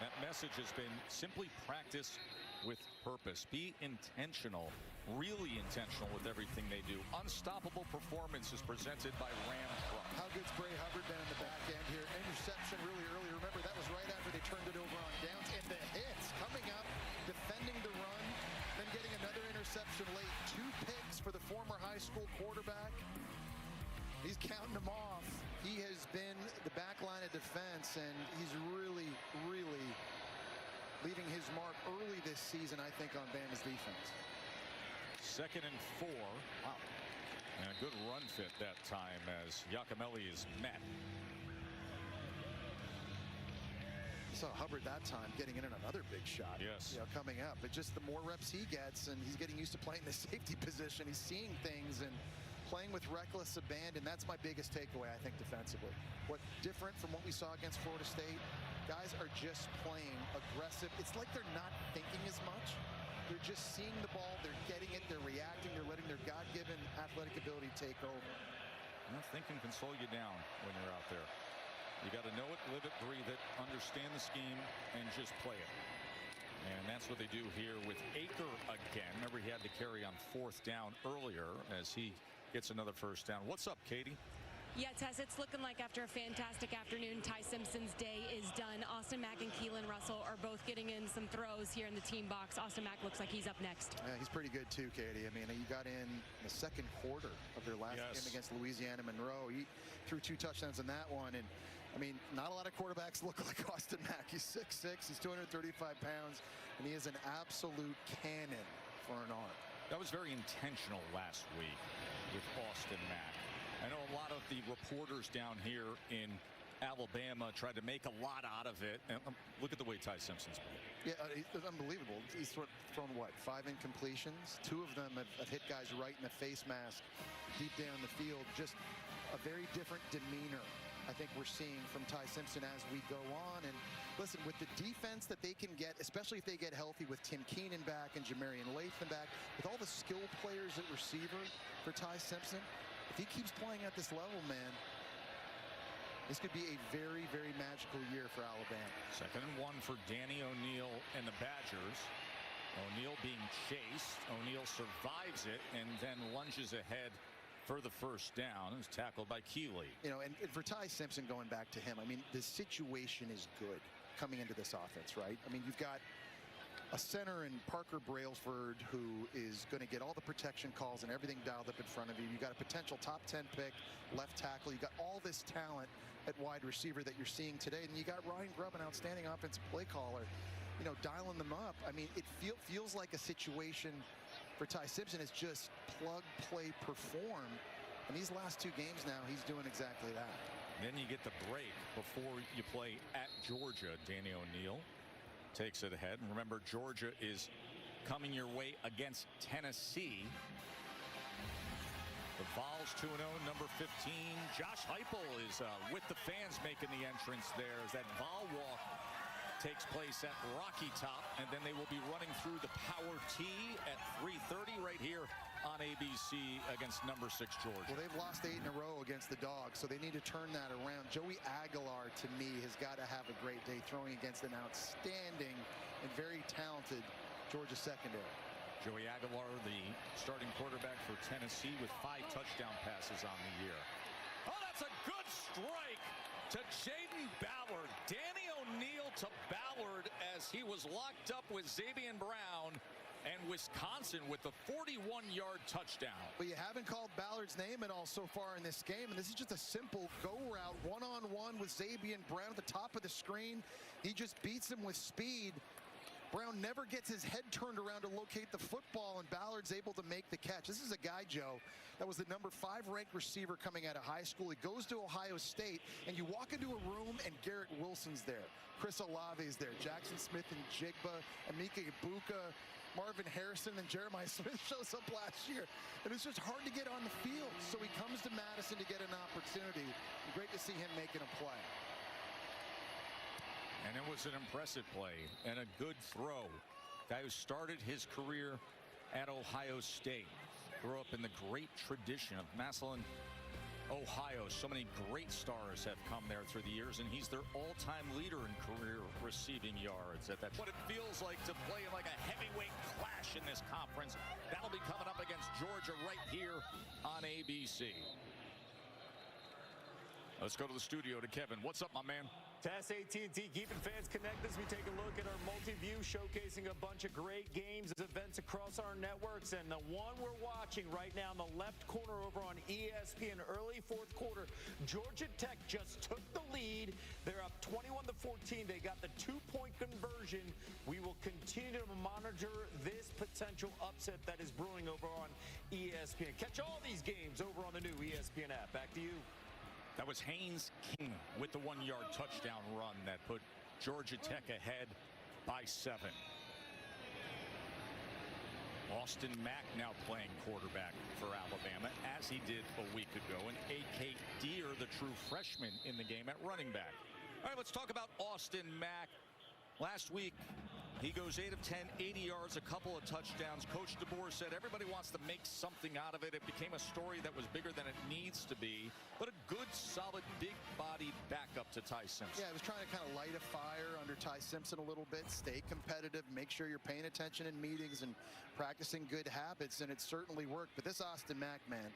That message has been simply practice with purpose. Be intentional, really intentional with everything they do. Unstoppable performance is presented by Ram Truck. How good's Bray Hubbard been in the back end here? Interception really early. Remember, that was right after they turned it over on downs. And the hits coming up, defending the run, then getting another interception late. 2 picks for the former high school quarterback. He's counting them off. He has been the back line of defense, and he's really, really leaving his mark early this season, I think, on Bama's defense. 2nd and 4. Wow. And a good run fit that time as Giacomelli is met. You saw Hubbard that time getting in another big shot. Yes. You know, coming up. But just the more reps he gets, and he's getting used to playing the safety position, he's seeing things and playing with reckless abandon. That's my biggest takeaway, I think, defensively. What different from what we saw against Florida State, guys are just playing aggressive. It's like they're not thinking as much. They're just seeing the ball, they're getting it, they're reacting, they're letting their God-given athletic ability take over. Well, thinking can slow you down when you're out there. You got to know it, live it, breathe it, understand the scheme, and just play it. And that's what they do here with Aker again. Remember, he had to carry on 4th down earlier as he gets another first down. What's up, Katie? Yeah, Tess, it's looking like after a fantastic afternoon, Ty Simpson's day is done. Austin Mack and Keelan Russell are both getting in some throws here in the team box. Austin Mack looks like he's up next. Yeah, he's pretty good too, Katie. I mean, he got in the second quarter of their last game against Louisiana Monroe. He threw 2 touchdowns in that one. And I mean, not a lot of quarterbacks look like Austin Mack. He's 6'6", he's 235 pounds, and he is an absolute cannon for an arm. That was very intentional last week with Austin Mack. I know a lot of the reporters down here in Alabama tried to make a lot out of it. And look at the way Ty Simpson's played. Yeah, it's unbelievable. He's thrown, what, 5 incompletions? 2 of them have hit guys right in the face mask deep down the field. Just a very different demeanor I think we're seeing from Ty Simpson as we go on. And listen, with the defense that they can get, especially if they get healthy with Tim Keenan back and Jamarian Latham back, with all the skill players at receiver for Ty Simpson, if he keeps playing at this level, man, this could be a very, very magical year for Alabama. 2nd and 1 for Danny O'Neal and the Badgers. O'Neal being chased. O'Neal survives it and then lunges ahead for the first down. Is tackled by Keeley. You know, and for Ty Simpson, going back to him, I mean, the situation is good coming into this offense, right? I mean, you've got a center in Parker Brailsford who is going to get all the protection calls and everything dialed up in front of you. You've got a potential top 10 pick, left tackle. You've got all this talent at wide receiver that you're seeing today. And you got Ryan Grubb, an outstanding offensive play caller, you know, dialing them up. I mean, it feels like a situation for Ty Simpson is just plug, play, perform. And these last 2 games now, he's doing exactly that. Then you get the break before you play at Georgia. Danny O'Neal takes it ahead. And remember, Georgia is coming your way against Tennessee. The Vols 2-0, number 15. Josh Heupel is with the fans making the entrance there as that Vol walk takes place at Rocky Top, and then they will be running through the Power T at 3:30 right here on ABC against number 6 Georgia. Well, they've lost 8 in a row against the Dogs, so they need to turn that around. Joey Aguilar, to me, has got to have a great day throwing against an outstanding and very talented Georgia secondary. Joey Aguilar, the starting quarterback for Tennessee, with 5 touchdown passes on the year. Oh, that's a good strike to Jaden Ballard. Danny O'Neal to Ballard as he was locked up with Xavier Brown, and Wisconsin with the 41-yard touchdown. But you haven't called Ballard's name at all so far in this game, and this is just a simple go route, one-on-one with Xavier Brown at the top of the screen. He just beats him with speed. Brown never gets his head turned around to locate the football, and Ballard's able to make the catch. This is a guy, Joe, that was the number 5 ranked receiver coming out of high school. He goes to Ohio State, and you walk into a room, and Garrett Wilson's there. Chris Olave's there. Jackson Smith and Jigba, Emeka Ibuka, Marvin Harrison, and Jeremiah Smith shows up last year. And it's just hard to get on the field. So he comes to Madison to get an opportunity. Great to see him making a play. And it was an impressive play and a good throw. Guy who started his career at Ohio State. Grew up in the great tradition of Massillon, Ohio. So many great stars have come there through the years, and he's their all-time leader in career receiving yards. What it feels like to play in like a heavyweight clash in this conference. That'll be coming up against Georgia right here on ABC. Let's go to the studio to Kevin. What's up, my man? Tess, AT&T keeping fans connected as we take a look at our multi-view showcasing a bunch of great games, events across our networks, and the one we're watching right now in the left corner over on ESPN, early 4th quarter, Georgia Tech just took the lead. They're up 21-14. They got the 2-point conversion. We will continue to monitor this potential upset that is brewing over on ESPN. Catch all these games over on the new ESPN app. Back to you. That was Haynes King with the 1-yard touchdown run that put Georgia Tech ahead by 7. Austin Mack now playing quarterback for Alabama, as he did a week ago, and A.K. Deere, the true freshman in the game, at running back. All right, let's talk about Austin Mack. Last week, he goes 8 of 10, 80 yards, a couple of touchdowns. Coach Deboer said everybody wants to make something out of it. It became a story that was bigger than it needs to be. But a good, solid, big-body backup to Ty Simpson. Yeah, I was trying to kind of light a fire under Ty Simpson a little bit, stay competitive, make sure you're paying attention in meetings and practicing good habits, and it certainly worked. But this Austin Mack, man,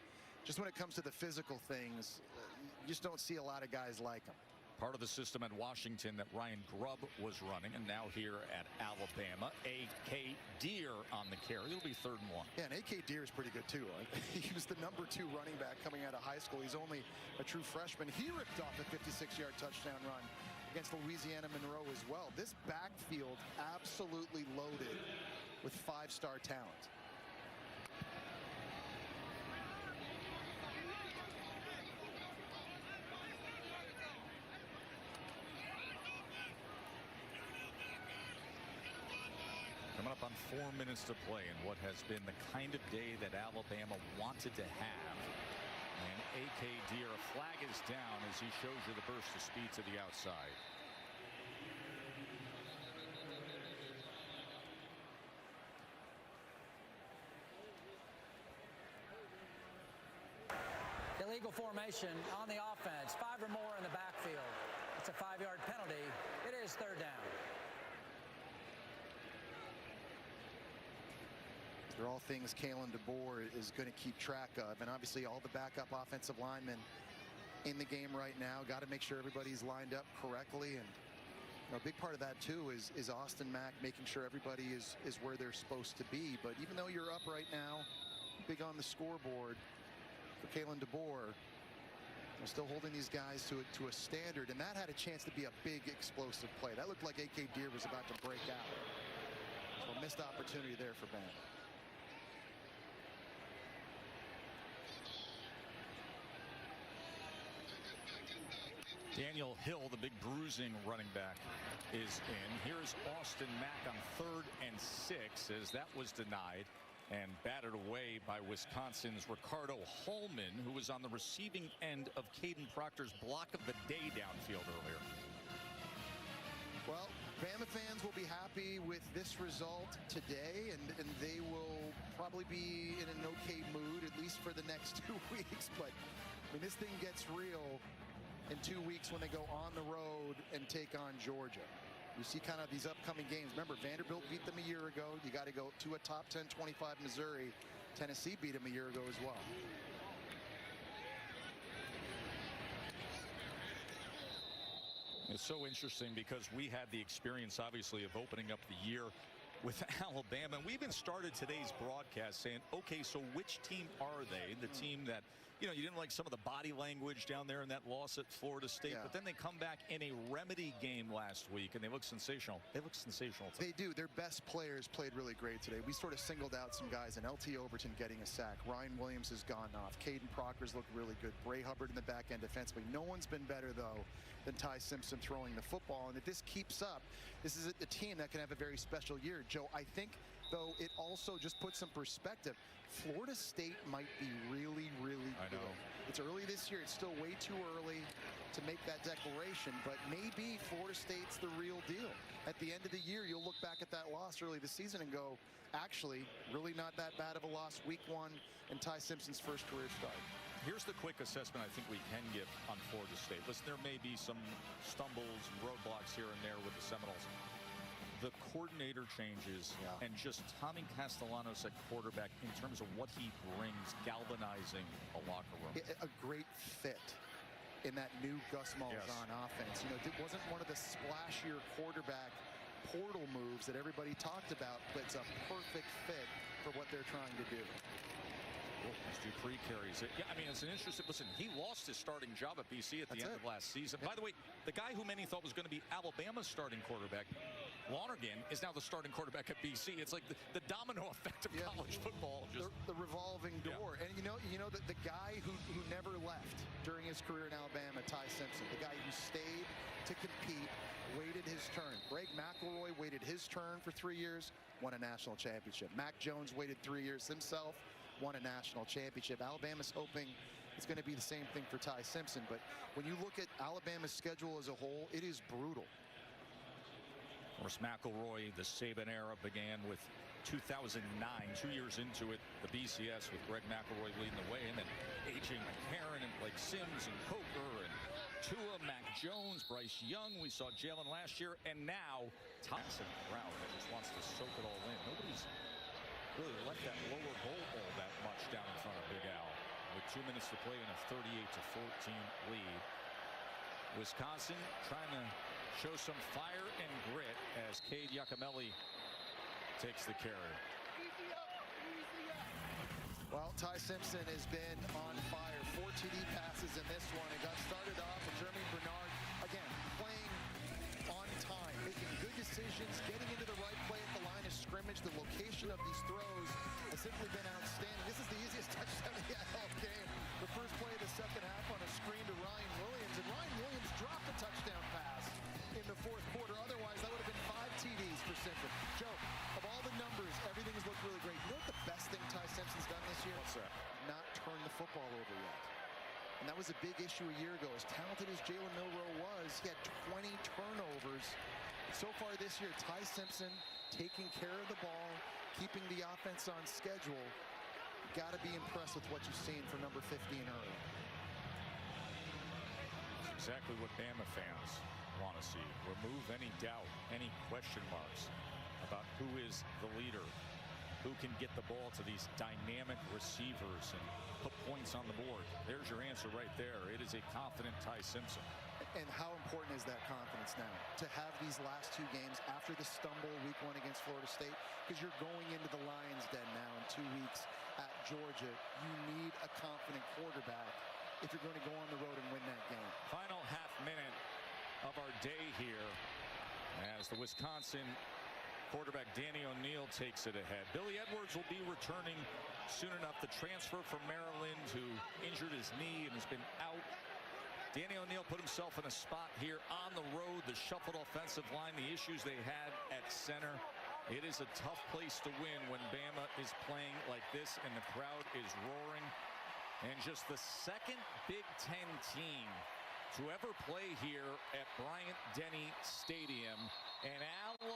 just when it comes to the physical things, you just don't see a lot of guys like him. Part of the system at Washington that Ryan Grubb was running, and now here at Alabama, A.K. Deer on the carry. It'll be 3rd and 1. Yeah, and A.K. Deer is pretty good too. He was the #2 running back coming out of high school. He's only a true freshman. He ripped off a 56-yard touchdown run against Louisiana Monroe as well. This backfield absolutely loaded with 5-star talent. Coming up on 4 minutes to play in what has been the kind of day that Alabama wanted to have. And A.K. Deer, a flag is down as he shows you the burst of speed to the outside. Illegal formation on the offense. 5 or more in the backfield. It's a 5-yard penalty. It is 3rd down. They're all things Kalen Deboer is going to keep track of. And obviously all the backup offensive linemen in the game right now. Got to make sure everybody's lined up correctly. And a big part of that, too, is Austin Mack making sure everybody is where they're supposed to be. But even though you're up right now, big on the scoreboard for Kalen Deboer, they're still holding these guys to a standard. And that had a chance to be a big explosive play. That looked like A.K. Deer was about to break out. So a missed opportunity there for Bama. Daniel Hill, the big bruising running back, is in. Here's Austin Mack on 3rd and 6 as that was denied and batted away by Wisconsin's Ricardo Holman, who was on the receiving end of Caden Proctor's block of the day downfield earlier. Well, Bama fans will be happy with this result today, and they will probably be in an okay mood, at least for the next 2 weeks. But I mean, this thing gets real in 2 weeks when they go on the road and take on Georgia. You see kind of these upcoming games. Remember, Vanderbilt beat them a year ago. You got to go to a top 10, 25 Missouri. Tennessee beat them a year ago as well. It's so interesting because we had the experience, obviously, of opening up the year with Alabama. We even started today's broadcast saying, okay, so which team are they? The team that, you know, you didn't like some of the body language down there in that loss at Florida State, but then they come back in a remedy game last week and they look sensational. They look sensational. They do. Their best players played really great today. We sort of singled out some guys, and LT Overton getting a sack. Ryan Williams has gone off. Caden Proctor's looked really good. Bray Hubbard in the back end defensively. No one's been better, though, than Ty Simpson throwing the football. And if this keeps up, this is a team that can have a very special year. Joe, I think, though, it also just puts some perspective. Florida State might be really, really good. It's early this year. It's still way too early to make that declaration, but maybe Florida State's the real deal. At the end of the year, you'll look back at that loss early this season and go, actually, really not that bad of a loss. Week 1 and Ty Simpson's first career start. Here's the quick assessment I think we can give on Florida State. Listen, there may be some stumbles and roadblocks here and there with the Seminoles. The coordinator changes and just Tommy Castellanos at quarterback in terms of what he brings, galvanizing a locker room. A great fit in that new Gus Malzahn offense. You know, it wasn't one of the splashier quarterback portal moves that everybody talked about, but it's a perfect fit for what they're trying to do. Dupree carries it. Yeah, I mean, it's an interesting. Listen, he lost his starting job at BC at the end of last season. By the way, the guy who many thought was going to be Alabama's starting quarterback, Lonergan, is now the starting quarterback at BC. It's like the domino effect of college football. Just the revolving door. And you know that the guy who never left during his career in Alabama, Ty Simpson, the guy who stayed to compete, waited his turn. Greg McElroy waited his turn for 3 years, won a national championship. Mac Jones waited 3 years himself, won a national championship. Alabama's hoping it's going to be the same thing for Ty Simpson. But when you look at Alabama's schedule as a whole, it is brutal. Of course, McElroy, the Saban era began with 2009, 2 years into it, the BCS with Greg McElroy leading the way, and then A.J. McCarron and Blake Sims and Coker and Tua, Mac Jones, Bryce Young. We saw Jalen last year, and now Thompson crowd that just wants to soak it all in. Nobody's really left that lower bowl all that much down in front of Big Al. With 2 minutes to play and a 38-14 lead. Wisconsin trying to show some fire and grit as Cade Giacomelli takes the carry. Well, Ty Simpson has been on fire. 4 TD passes in this one. It got started off with Jeremy Bernard, again, playing on time, making good decisions, getting into the right play at the line of scrimmage. The location of these throws has simply been outstanding. This is the easiest touchdown he had all game. The first play of the second half on a screen to Ryan Williams, and Ryan Williams dropped a touchdown pass in the fourth quarter. Otherwise, that would have been 5 TDs for Simpson. Joe, of all the numbers, everything has looked really great. You know what the best thing Ty Simpson's done this year? What's that? Not turn the football over yet. And that was a big issue a year ago. As talented as Jalen Milroe was, he had 20 turnovers. So far this year, Ty Simpson taking care of the ball, keeping the offense on schedule. Got to be impressed with what you've seen from number 15 early. Exactly what Bama fans want to see. Remove any doubt, any question marks about who is the leader, who can get the ball to these dynamic receivers and put points on the board. There's your answer right there. It is a confident Ty Simpson. And how important is that confidence now to have these last 2 games after the stumble week 1 against Florida State? Because you're going into the Lions Den now in 2 weeks at Georgia. You need a confident quarterback if you're going to go on the road and win that game. Final half minute of our day here as the Wisconsin quarterback Danny O'Neal takes it ahead. Billy Edwards will be returning soon enough. The transfer from Maryland who injured his knee and has been out. Danny O'Neal put himself in a spot here on the road. The shuffled offensive line, the issues they had at center. It is a tough place to win when Bama is playing like this and the crowd is roaring. And just the second Big Ten team to ever play here at Bryant-Denny Stadium. And Alabama